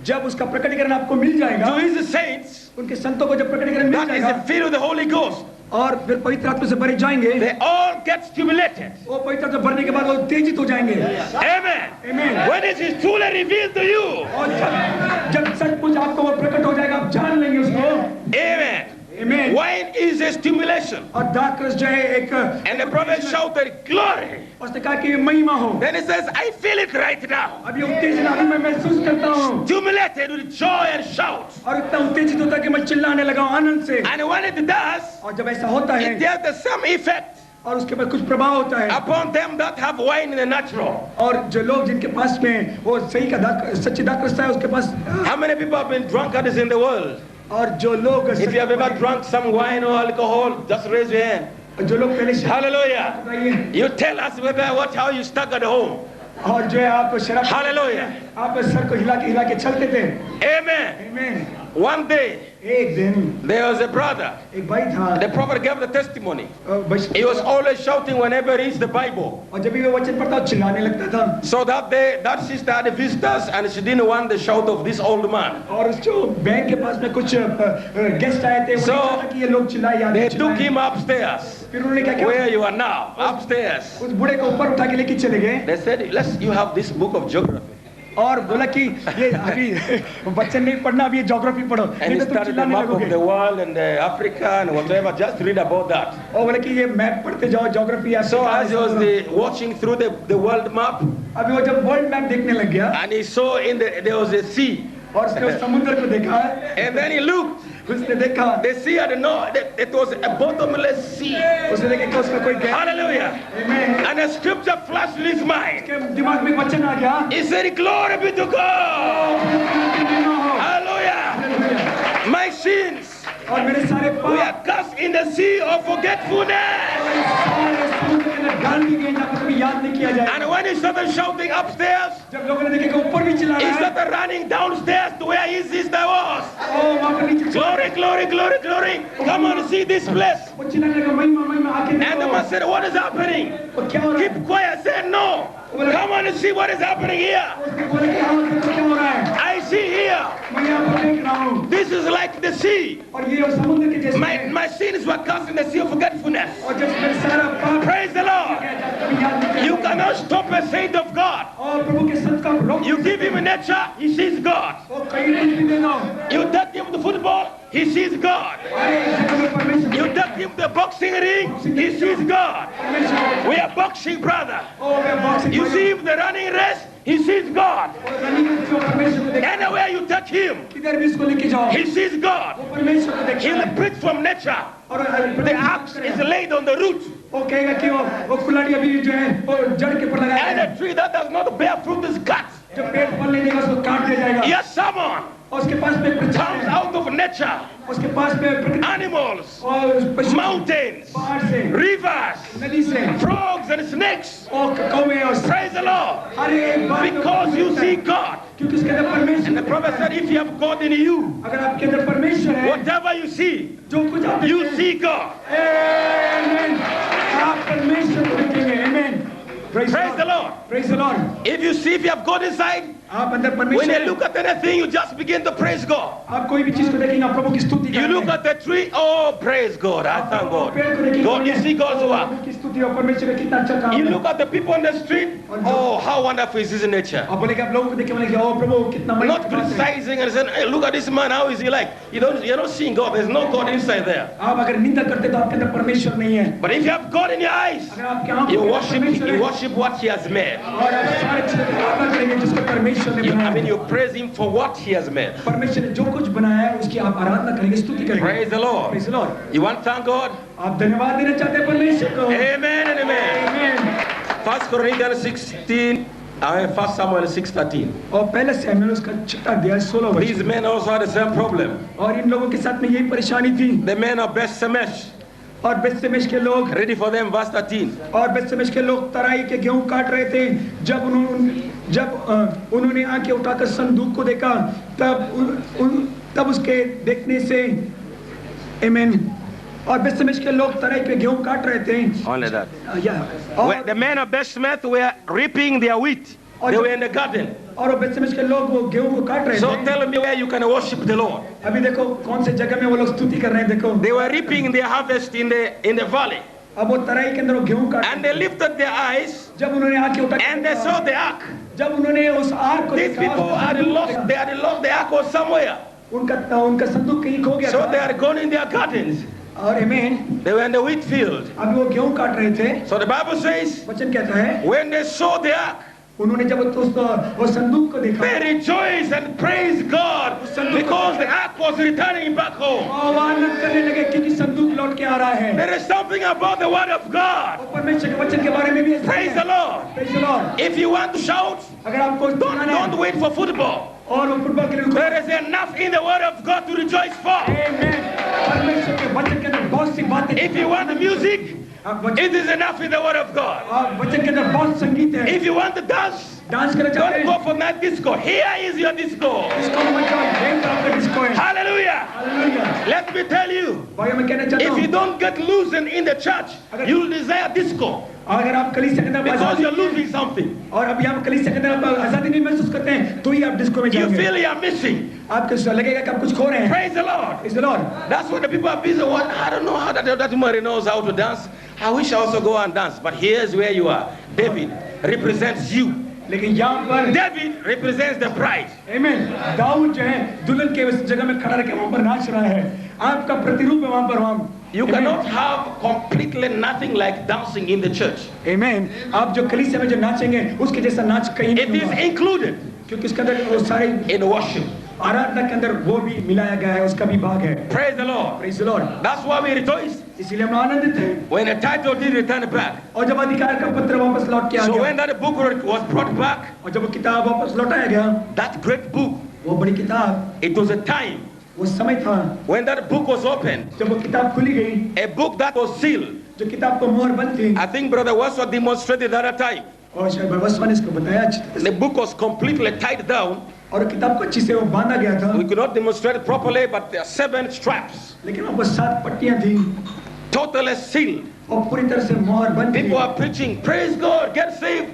B: जब उसका प्रकटीकरण आपको मिल जाएगा
A: to his saints,
B: उनके संतों को जब प्रकटीकरण मिल
A: that is
B: जाएगा
A: filled with the Holy Ghost,
B: और फिर पवित्र आत्मा से भरे जाएंगे
A: they all get stimulated.
B: वो पवित्र आत्मा भरने के बाद वो उत्तेजित हो जाएंगे
A: Amen.
B: Amen.
A: When it is truly revealed to you,
B: और जब सचमुच आपको वो प्रकट हो जाएगा आप जान लेंगे उसको
A: amen.
B: Amen.
A: Wine is a stimulation.
B: और दाखरस जो है एक
A: And the prophet shouted, glory.
B: उसने कहा कि ये महिमा हो
A: Then he says, I feel it right now.
B: अब ये उत्तेजना अभी मैं महसूस करता हूँ
A: Stimulated with joy and shout.
B: और इतना उत्तेजित होता है कि मैं चिल्लाने लगा हूँ आनंद से
A: And when it does,
B: और जब ऐसा होता
A: it
B: है
A: has some effect
B: और उसके बाद कुछ प्रभाव होता है
A: upon them that have wine in the natural.
B: और जो लोग जिनके पास में वो सही का सच्ची दाखरस है उसके पास
A: How many people have been drunkards in the world?
B: और जो लोग
A: If you have ever drunk some wine or alcohol, just raise your hand.
B: जो लोग पहले
A: Hallelujah.
B: बताइए
A: You tell us whether how you stuck at home.
B: और जो है आप शराब
A: Hallelujah.
B: आप सर को हिला के चलते थे
A: Amen.
B: आमीन
A: One day,
B: एक दिन
A: there was a brother.
B: एक भाई था
A: The prophet gave the testimony.
B: बस-
A: He was always shouting whenever he reads the Bible.
B: और जब भी वो वचन पढ़ता चिल्लाने लगता था
A: So that day, that sister had visitors and she didn't want the shout of this old man.
B: और उस जो बैंक के पास में कुछ गेस्ट आए थे वो
A: So,
B: नहीं चाहता कि ये लोग चिल्लाए या
A: They
B: नहीं
A: took
B: चिल्लाए।
A: him upstairs.
B: फिर उन्होंने क्या किया
A: Where you are now, upstairs.
B: उस बूढ़े को ऊपर उठा के लेके चले गए
A: They said, you have this book of geography.
B: और बोला कि ये अभी बच्चे नहीं पढ़ना अभी ये ज्योग्राफी पढ़ो
A: And
B: नहीं
A: he
B: तो तुम
A: started the
B: चिल्लाने
A: map of
B: लगोगे
A: the world and Africa and whatever. Just read about that.
B: और बोला कि ये मैप पढ़ते जाओ geography
A: So as he was watching through the world map,
B: अभी वो जब वर्ल्ड मैप देखने लग गया
A: and he saw there was a sea.
B: और उसने उस समुद्र को देखा
A: And then he looked,
B: उसने देखा,
A: The sea had no, it was a bottomless sea.
B: उसने देखा कि उसमें कोई गहरा,
A: Hallelujah.
B: Amen.
A: And a scripture flashed in his mind.
B: उसके दिमाग में वचन आ गया,
A: He said, glory be to God. Hallelujah. My sins
B: और मेरे सारे
A: we
B: पाप
A: are cast in the sea of forgetfulness.
B: सारे समुद्र के अंदर डाल दी गई, जहाँ पर कभी याद नहीं किया जाए।
A: And when he started shouting upstairs,
B: जब लोगों ने देखा कि ऊपर भी चिल्ला
A: he
B: रहा है,
A: started running downstairs to where his sister was.
B: वहाँ पर नीचे
A: Glory, glory, glory, glory. Come on, see this place.
B: वो चिल्लाने लगा, महिमा महिमा, आके
A: And the
B: देखो।
A: man said, what is happening?
B: वो क्या हो रहा है?
A: Keep quiet. Say no. Come on and see what is happening here.
B: उसने बोला कि हाँ, देखो क्या हो रहा है?
A: I see here.
B: मैं यहाँ पर देख रहा हूँ,
A: This is like the sea.
B: और ये समुद्र के जैसे है।
A: My sins were cast in the sea of forgetfulness.
B: और जब मेरे सारा पाप
A: Praise the Lord.
B: कभी याद नहीं किया
A: You
B: जाए।
A: cannot stop a saint of God.
B: और प्रभु के संत का रोक,
A: You give him nature, he sees God.
B: वो कहीं कुछ भी दे दो,
A: You take him to football, he sees God.
B: अरे इस जगह में परमेश्वर
A: You take him to the boxing ring, he sees God.
B: परमेश्वर
A: We are boxing, brother.
B: ओ मैं boxing
A: You see him the running race, he sees God.
B: Running में जो परमेश्वर को देख,
A: Anywhere you touch him,
B: किधर भी इसको लेके जाओ,
A: he sees God.
B: वो परमेश्वर को देखता
A: He'll
B: है।
A: preach from nature.
B: और
A: The axe is laid on the root.
B: वो कहेगा कि वो कुल्हाड़ी अभी जो है वो जड़ के ऊपर लगाया
A: And
B: है,
A: a tree that does not bear fruit is cut.
B: जो पेड़ फल नहीं देगा उसको काट दिया जाएगा।
A: Yes, someone
B: और उसके पास में कुछ
A: comes out of nature.
B: उसके पास में प्रकृति
A: Animals,
B: और पशु,
A: mountains,
B: पहाड़ से,
A: rivers,
B: नदी से,
A: frogs and snakes.
B: और कौवे और
A: Praise the Lord.
B: हर एक बात
A: Because you see God.
B: क्योंकि उसके अंदर परमेश्वर,
A: And the prophet said, if you have God in you,
B: अगर आपके अंदर परमेश्वर है,
A: whatever you see,
B: जो कुछ आप
A: you
B: देखते हैं,
A: see God.
B: आमेन, आप परमेश्वर को देखेंगे, आमेन। Praise
A: Praise the Lord.
B: Praise the Lord।
A: If you have God inside,
B: आप अंदर
A: when
B: परमेश्वर
A: you
B: है,
A: look at anything, you just begin to praise God.
B: आप कोई भी चीज को देखेंगे, आप प्रभु की स्तुति
A: You look
B: करेंगे।
A: at the tree, oh, praise God. I thank God. God, you see God's work.
B: प्रभु की स्तुति और परमेश्वर का कितना अच्छा काम
A: You
B: है।
A: look at the people on the street, oh, how wonderful is His nature.
B: आप बोलेंगे, आप लोगों को देख के बोलेंगे, ओ प्रभु कितना महिमा
A: Not
B: की बात है।
A: criticizing and saying, hey, look at this man, how is he like? You're not seeing God. There's no God inside there.
B: आप अगर निंदा करते तो आपके अंदर परमेश्वर नहीं है।
A: But if you have God in your eyes,
B: अगर आपके आंखों
A: you
B: में
A: worship,
B: परमेश्वर
A: you
B: है,
A: worship what He has made.
B: और आप सारे चीजों की आराधना करेंगे जिसको परमेश्वर ने बनाया।
A: You praise Him for what He has made.
B: परमेश्वर ने जो कुछ बनाया है उसकी आप आराधना करेंगे, स्तुति करेंगे।
A: Praise the Lord.
B: Praise the Lord।
A: You want to thank God?
B: आप धन्यवाद देना चाहते हैं परमेश्वर को।
A: Amen and amen.
B: आमीन।
A: 1 Corinthians 16, 1 Samuel 6:13.
B: और पहले सैमुएल उसका छठा अध्याय 16 वचन।
A: These men also had the same problem.
B: और इन लोगों के साथ में यही परेशानी थी।
A: The men of Beth Shemesh.
B: और बेतशेमेश के लोग,
A: Ready for them, verse 13.
B: और बेतशेमेश के लोग तराई के गेहूं काट रहे थे। जब उन्होंने आंखें उठाकर संदूक को देखा, तब उसके देखने से, आमीन। और बेतशेमेश के लोग तराई पे गेहूं काट रहे थे।
A: Only that.
B: और
A: The men of Beth Shemesh were reaping their wheat. They were in the garden.
B: और बेतशेमेश के लोग वो गेहूं को काट रहे
A: So
B: थे।
A: tell me where you can worship the Lord.
B: अभी देखो कौन से जगह में वो लोग स्तुति कर रहे हैं, देखो।
A: They were reaping their harvest in the valley.
B: अब वो तराई के अंदर वो गेहूं काट,
A: And they lifted their eyes
B: जब उन्होंने आंखें उठा
A: and they saw the ark.
B: जब उन्होंने उस आग को
A: These
B: देखा,
A: people had lost, they had lost the ark was somewhere.
B: उनका संदूक कहीं खो गया
A: So
B: था।
A: they are gone in their gardens.
B: और आमीन,
A: They were in the wheat field.
B: अभी वो गेहूं काट रहे थे।
A: So the Bible says,
B: वचन कहता है,
A: when they saw the ark,
B: उन्होंने जब वो संदूक को देखा,
A: they rejoiced and praised God because the ark was returning back home.
B: और वो आनंद करने लगे क्योंकि संदूक लौट के आ रहा है।
A: There is something about the word of God.
B: और परमेश्वर के वचन के बारे में भी ऐसा
A: Praise
B: है।
A: the Lord.
B: Praise the Lord।
A: If you want to shout,
B: अगर आपको
A: don't wait for football.
B: और वो फुटबॉल के लिए
A: There is enough in the word of God to rejoice for.
B: आमीन। परमेश्वर के वचन के अंदर बहुत सी बातें,
A: If you want music,
B: वचन
A: it is enough in the word of God.
B: वचन के अंदर बहुत संगीत है।
A: If you want to dance,
B: dance करना चाहते
A: don't
B: हैं,
A: go for night disco. Here is your disco.
B: इसको मत जाओ, ये तो आपका डिस्को है।
A: Hallelujah.
B: Hallelujah.
A: Let me tell you,
B: भाई मैं कहना चाहता
A: if you
B: हूँ,
A: don't get loosened in the church, you'll desire disco
B: अगर आप कलीसिया के अंदर
A: because
B: आजादी
A: you're losing something.
B: और अभी आप कलीसिया के अंदर आप आजादी नहीं महसूस करते हैं, तो ही आप डिस्को में
A: You
B: जाएंगे।
A: feel you're missing.
B: आपको लगेगा कि आप कुछ खो रहे हैं।
A: Praise the Lord.
B: Praise the Lord।
A: That's what the people are busy. What? I don't know how that Mary knows how to dance. I wish I also go and dance. But here's where you are. David represents you.
B: लेकिन यहाँ पर
A: David represents the bride.
B: आमीन, दाऊद जो है दुल्हन के उस जगह में खड़ा रह के वहाँ पर नाच रहा है। आपका प्रतिरूप है वहाँ पर वहाँ।
A: You cannot have completely nothing like dancing in the church.
B: आमीन, आप जो कलीसिया में जो नाचेंगे उसके जैसा नाच कहीं
A: It
B: नहीं
A: is
B: होगा,
A: included
B: क्योंकि इसके अंदर वो सारे
A: in worship.
B: आराधना के अंदर वो भी मिलाया गया है, उसका भी भाग है।
A: Praise the Lord.
B: Praise the Lord.
A: That's why we rejoice
B: इसीलिए हम आनंदित हैं।
A: when a title did return back.
B: और जब अधिकार का पत्र वापस लौट के आ
A: So
B: गया,
A: when that book was brought back,
B: और जब वो किताब वापस लौटाया गया,
A: that great book,
B: वो बड़ी किताब,
A: it was a time
B: वो समय था
A: when that book was opened,
B: जब वो किताब खुली गई,
A: a book that was sealed.
B: जो किताब को मोहर बंद थी।
A: I think Brother Westwood demonstrated that at time.
B: और शायद बसवा ने इसको बताया अच्छी तरह
A: The
B: से।
A: book was completely tied down.
B: और किताब को अच्छी से वो बांधा गया था,
A: We could not demonstrate it properly, but there are 7 straps,
B: लेकिन वहाँ पर 7 पट्टियां थी
A: totally sealed.
B: और पूरी तरह से मोहर बंद थी।
A: People are preaching, praise God, get saved.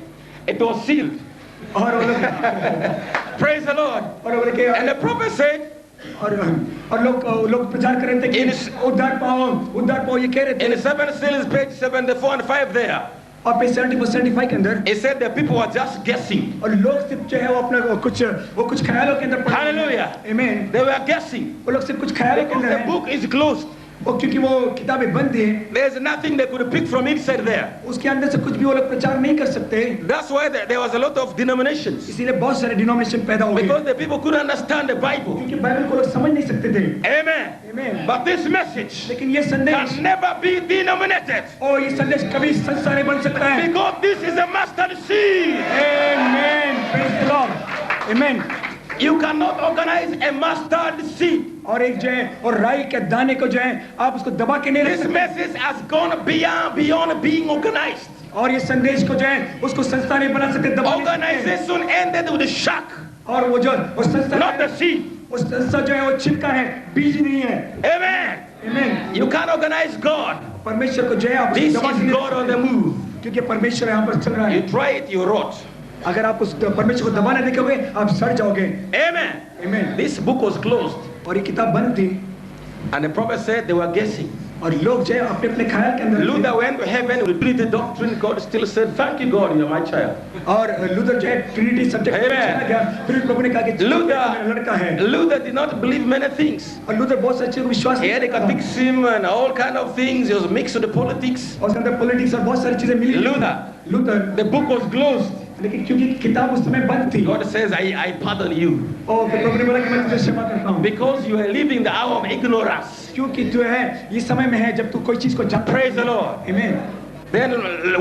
A: It was sealed.
B: और वो लोग
A: Praise the Lord.
B: और वो लोग
A: And the prophet said,
B: और लोग प्रचार कर रहे थे कि उद्धार पाओ ये कह रहे
A: in
B: थे।
A: the 7 seals, page 74 and 5 there,
B: और पेज 75 के अंदर
A: it said that people were just guessing.
B: और लोग सिर्फ जो है वो अपना वो कुछ ख्यालों के अंदर पड़ रहे हैं।
A: Hallelujah.
B: आमीन।
A: They were guessing.
B: वो लोग सिर्फ कुछ ख्यालों के
A: Because
B: अंदर
A: the
B: हैं।
A: book is closed.
B: और क्योंकि वो किताबें बंद हैं,
A: There's nothing they could pick from inside there.
B: उसके अंदर से कुछ भी वो लोग प्रचार नहीं कर सकते।
A: That's why there was a lot of denominations.
B: इसीलिए बहुत सारे डिनोमिनेशन पैदा हो गए
A: Because the people couldn't understand the Bible.
B: क्योंकि बाइबल को लोग समझ नहीं सकते थे।
A: Amen.
B: आमीन।
A: But this message
B: लेकिन ये संदेश
A: can never be denominated.
B: और ये संदेश कभी संसार नहीं बन सकता है।
A: Because this is a mustard seed.
B: आमीन। Praise the Lord. आमीन।
A: You cannot organize a mustard seed.
B: और एक जो है और राई के दाने को जो है आप उसको दबा के नहीं रख
A: This
B: सकते।
A: message has gone beyond being organized.
B: और ये संदेश को जो है उसको संस्था नहीं बना सकते, दबा नहीं सकते।
A: Organization ended with a shock,
B: और वो जो उस संस्था
A: not the seed.
B: उस संस्था जो है वो छिलका है, बीज नहीं है।
A: Amen.
B: आमीन।
A: You can't organize God.
B: परमेश्वर को जो है आप
A: This
B: दबा
A: is
B: के नहीं
A: God
B: रख
A: on the
B: सकते।
A: move.
B: क्योंकि परमेश्वर यहाँ पर चल रहा
A: You
B: है।
A: try it, you rot.
B: अगर आप उस परमेश्वर को दबाने देखोगे आप सड़ जाओगे।
A: Amen.
B: आमीन।
A: This book was closed.
B: और ये किताब बंद थी
A: And the prophet said they were guessing.
B: और लोग जो है अपने अपने ख्याल के अंदर थे।
A: Luther went to heaven with the doctrine. God still said, thank you, God, you're my child.
B: और लूथर जो है ट्रिनिटी सब्जेक्ट
A: Amen.
B: चला गया, फिर प्रभु ने कहा कि
A: Luther-
B: मेरा लड़का है।
A: Luther did not believe many things.
B: और लूथर बहुत से अच्छे विश्वास
A: He had a
B: करता था।
A: catechism and all kind of things. He was mixed with the politics.
B: और उसके अंदर पॉलिटिक्स और बहुत सारी चीजें मिली। Luther
A: The book was closed.
B: लेकिन क्योंकि किताब उस समय बंद थी
A: God says, I pardon you.
B: और फिर प्रभु ने बोला कि मैं तुझे क्षमा करता हूँ
A: Because you are living the hour of ignorance.
B: क्योंकि जो है ये समय में है जब तू कोई चीज को जानता
A: Praise the Lord.
B: आमीन।
A: Then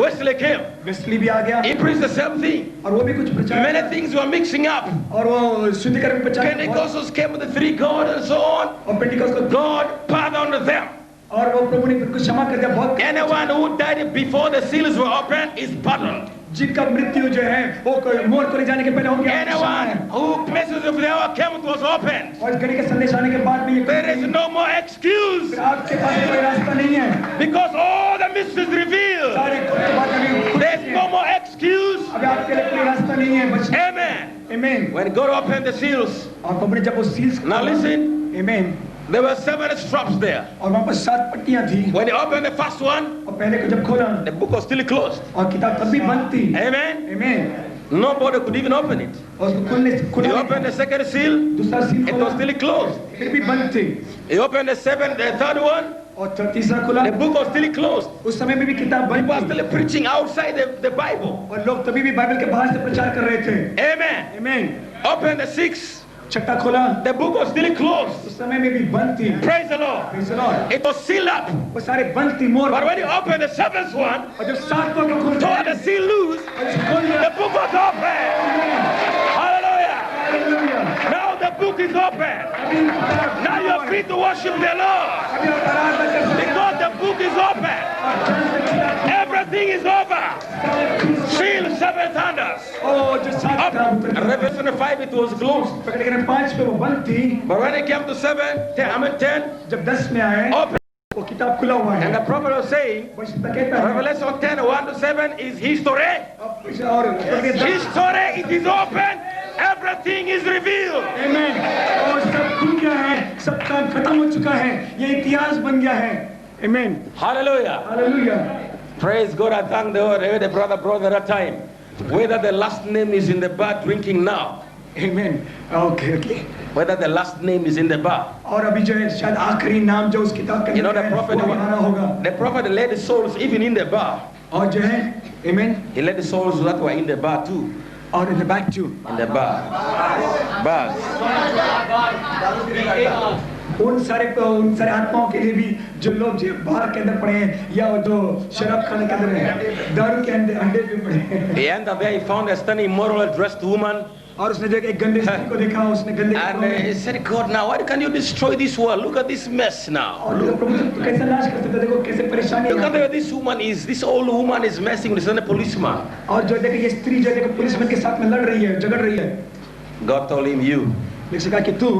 A: Wesley came.
B: वेस्ली भी आ गया
A: He preached the same thing.
B: और वो भी कुछ प्रचार
A: Many things were mixing up.
B: और वो शुद्धिकरण प्रचार
A: Pentecostals came with the 3 God and so on.
B: और पेंटिकॉस्ट को
A: God pardoned them.
B: और वो प्रभु ने फिर कुछ क्षमा कर दिया बहुत
A: Anyone who died before the seals were opened is pardoned.
B: जिनका मृत्यु जो है वो मोर को ले जाने के पहले हो गया
A: Anyone who message of the hour came, it was opened.
B: और इस घड़ी के संदेश आने के बाद में ये
A: There is no more excuse.
B: आपके पास कोई रास्ता नहीं है
A: Because all the mysteries revealed.
B: सारे कुछ बात अभी
A: There's no more excuse.
B: अभी आपके लिए कोई रास्ता नहीं है बस
A: Amen.
B: आमीन
A: When God opened the seals,
B: और प्रभु ने जब वो सील्स
A: now listen,
B: आमीन
A: there were 7 straps there.
B: और वहाँ पर 7 पट्टियां थी
A: When he opened the first one,
B: और पहले को जब खोला
A: the book was still closed.
B: और किताब तब भी बंद थी
A: Amen.
B: आमीन
A: Nobody could even open it.
B: और उसको खोलने
A: He
B: खुला
A: opened the second seal,
B: दूसरा सील
A: it
B: खोला
A: was still closed.
B: फिर भी बंद थी
A: He opened the third one,
B: और तीसरा खुला
A: the book was still closed.
B: उस समय में भी किताब
A: People
B: बंद
A: are
B: थी
A: still preaching outside the Bible.
B: और लोग तभी भी बाइबल के बाहर से प्रचार कर रहे थे
A: Amen.
B: आमीन
A: Open the 6th,
B: छठा खोला
A: the book was still closed.
B: उस समय में भी बंद थी
A: Praise the Lord.
B: Praise the Lord।
A: It was sealed up.
B: वो सारे बंद थी मोर
A: But when you open the 7th one,
B: और जब 7 को खोलते
A: tore the seal loose,
B: और इसको खोल दिया
A: the book was open. Hallelujah.
B: Hallelujah
A: Now the book is open.
B: अभी
A: Now you're free to worship the Lord.
B: अभी आप आराधना कर सकते
A: Because the book is open.
B: हैं
A: Everything is over. Seal 7 thunders.
B: ओ जो 7
A: Up.
B: था
A: Revelation 5, it was closed.
B: प्रकटीकरण 5 पे वो बंद थी
A: But when it came to 10,
B: जब 10 में आए
A: open.
B: वो किताब खुला हुआ है
A: And the prophet was saying,
B: वो इस तरह कहता है
A: Revelation 10, 1 to 7 is history.
B: और
A: History, it is open. Everything is revealed.
B: आमीन और सब खुल गया है सब काम खत्म हो चुका है ये इतिहास बन गया है आमीन
A: Hallelujah.
B: Hallelujah
A: Praise God. I thank the Lord. I heard the brother brought that time. Whether the last name is in the bar drinking now,
B: आमीन okay okay
A: whether the last name is in the bar.
B: और अभी जो है शायद आखिरी नाम जो उस किताब के
A: You know,
B: अंदर
A: the
B: है
A: prophet,
B: वो हमारा होगा
A: the prophet led the souls even in the bar.
B: और जो है आमीन
A: He led the souls that were in the bar too.
B: और in the back too
A: In the bar. बस
B: उन सारे आत्माओं के लिए भी जो लोग जो बाहर के अंदर पड़े हैं या जो शराब खाने के अंदर हैं, दारू के अंदर अंडे भी पड़े हैं।
A: He ended there, he found a stunning, immoral dressed woman.
B: और उसने जो एक गंदे स्त्री को देखा, उसने गंदे
A: And he said, God, now why can you destroy this world? Look at this mess now.
B: और लोग प्रभु तो कैसे नाश कर सकते, देखो कैसे परेशानी
A: Look at
B: है।
A: this old woman is messing with a policeman.
B: और जो देखो ये स्त्री जो देखो पुलिसमैन के साथ में लड़ रही है, झगड़ रही है।
A: God told him,
B: लेकिन कहा कि तू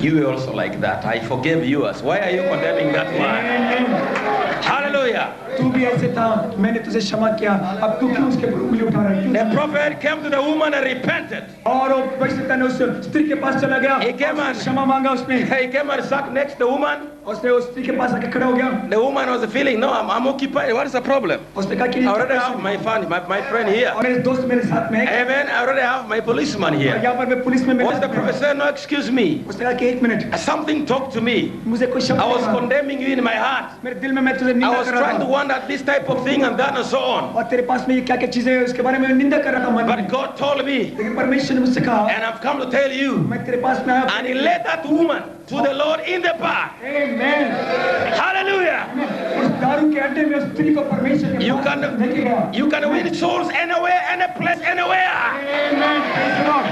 A: you are also like that. I forgave you. Why are you condemning that one? Hallelujah.
B: तू भी ऐसे था, मैंने तुझे क्षमा किया, अब तू क्यों उसके ऊपर उंगली उठा रहा है?
A: The prophet came to the woman and repented.
B: और वो भविष्यवक्ता ने उस स्त्री के पास चला गया,
A: He came and
B: क्षमा मांगा उसने।
A: he came and sat next to the woman.
B: उसने उस स्त्री के पास आके खड़ा हो गया।
A: The woman was feeling, no, I'm occupied. What is the problem?
B: उसने कहा कि
A: I already have my friend here.
B: और मेरे दोस्त मेरे साथ में है।
A: Amen. I already have my policeman
B: और
A: here.
B: यहाँ पर मैं पुलिस में मेरे
A: What's the
B: साथ में
A: prophet said? No, excuse me.
B: उसने कहा कि एक minute,
A: Something talked to me.
B: मुझे कोई शब्द
A: I was
B: कहा।
A: condemning you in my heart.
B: मेरे दिल में मैं तुझे
A: I
B: निंदा
A: was
B: कर रहा
A: trying to
B: था।
A: wonder this type of thing and that and so on.
B: और तेरे पास में ये क्या-क्या चीजें हैं उसके बारे में निंदा कर रहा था मन में।
A: But God told me,
B: लेकिन परमेश्वर ने मुझसे कहा,
A: and I've come to tell you,
B: मैं तेरे पास में आया।
A: and he led that woman to the Lord in the park.
B: Amen.
A: Hallelujah.
B: उस दारू के अड्डे में उस स्त्री को परमेश्वर के
A: You
B: पास
A: can
B: लेके गया।
A: you can win souls anywhere, any place, anywhere.
B: Amen. Praise the Lord.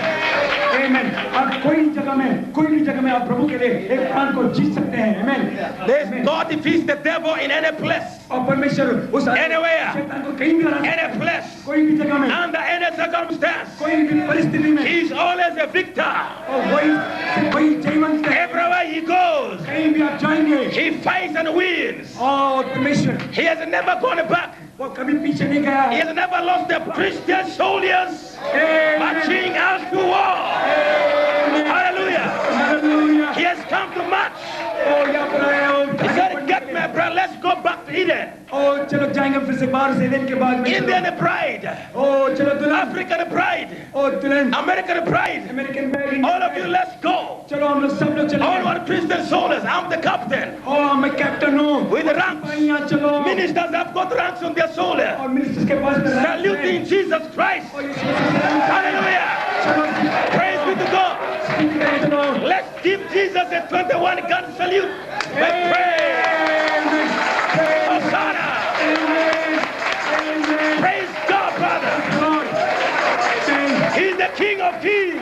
B: Amen. आप कोई भी जगह में आप प्रभु के लिए एक प्राण को जीत सकते हैं। Amen.
A: There's God defeats the devil in any place,
B: और परमेश्वर उस
A: Anywhere.
B: शैतान को कहीं भी हरा सकता है।
A: any place,
B: कोई भी जगह में,
A: under any circumstance.
B: कोई भी परिस्थिति में,
A: He's always a victor.
B: और वही जयवंत है।
A: Everywhere he goes,
B: कहीं भी आप जाएंगे,
A: he fights and wins.
B: और परमेश्वर
A: He has never gone back.
B: वो कभी पीछे नहीं गया
A: He
B: है।
A: has never lost the Christian soldiers
B: Amen.
A: marching out to war. Hallelujah.
B: Hallelujah.
A: He has come to march.
B: और यहाँ पर आया हो।
A: He said, get my brother, let's go back to Eden.
B: और चलो जाएंगे फिर से बाहर से दिन के बाद में।
A: Indian pride,
B: ओ चलो दुल्हन,
A: African pride,
B: ओ दुल्हन,
A: American pride.
B: American bag,
A: All of you, let's go.
B: चलो हम लोग सब लोग चलो।
A: All one Christian soldiers, I'm the captain.
B: ओ मैं कैप्टन हूँ।
A: With the ranks.
B: यहाँ चलो।
A: Ministers have got ranks on their shoulder.
B: और मिनिस्टर्स के पास में ranks हैं।
A: Saluting Jesus Christ.
B: और यीशु मसीह
A: Hallelujah.
B: चलो
A: Praise be to God.
B: चलो।
A: Let's give Jesus a 21 gun salute. Let's pray. Hosanna. Praise God, brother. He's the King of Kings.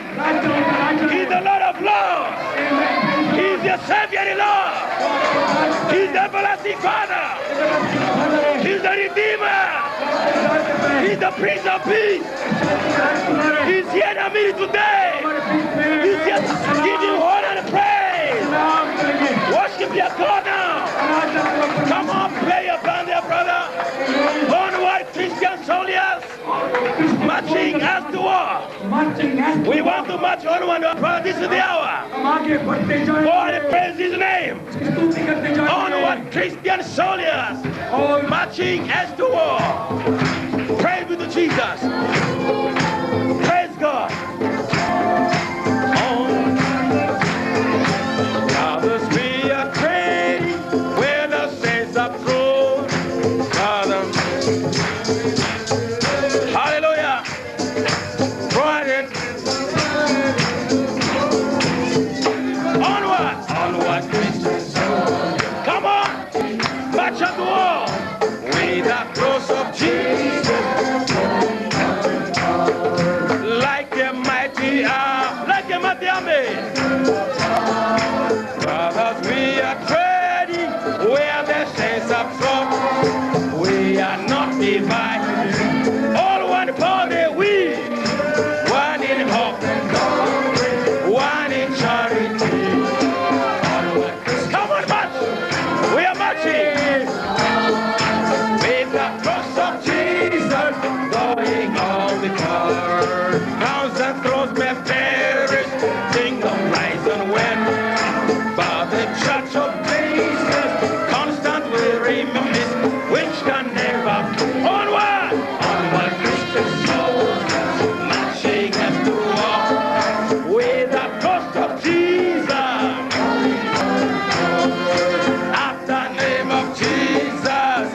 A: He's the Lord of Lords. He's your Savior, Lord. He's the everlasting Father. He's the Redeemer. He's the Prince of Peace. He's here in our meeting today. He's here to give you honor and praise. Worship your God now. Come on, play your band there, brother. Onward, Christian soldiers. Marching as to war. We want to march onward, brother. This is the hour. God, praise His name. Onward, Christian soldiers. Marching as to war. Praise be to Jesus. Praise God. Brothers, we are trading where the saints are thrown. Father. Hallelujah. Friday. Onward. Onward, Christians. Come on. March at the wall. With the cross of Jesus. Like a mighty arm. Like a mighty army. Brothers, we are trading where the saints are from. We are not divided. All one body, we. One in hope. One in charity. Come on, march. We are marching. With the cross of Jesus going on the car. Crowns and thrones may perish. Kingdom rise and win. But the church of Jesus constant will remain, which can never onward, onward Christian souls, marching as to war with the cross of Jesus. At the name of Jesus.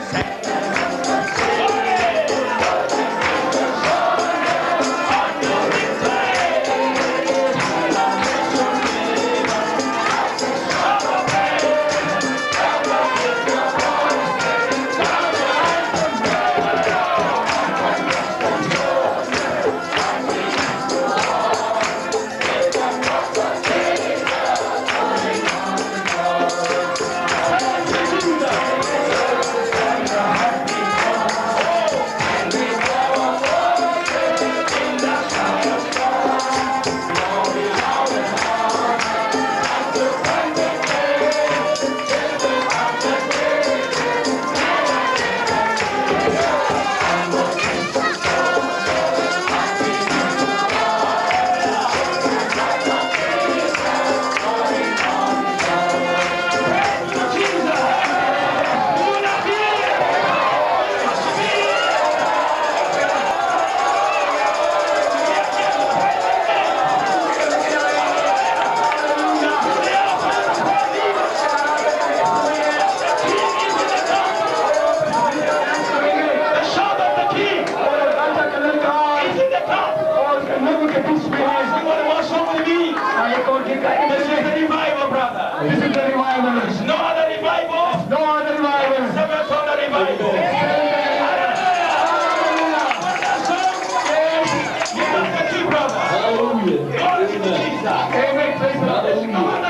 D: This is the revival.
A: No other revival.
D: No other revival.
A: Seven son of revival. Hallelujah. You must get you, brother.
E: Hallelujah.
A: Glory to Jesus.
D: Amen. Praise the Lord.
E: Hallelujah.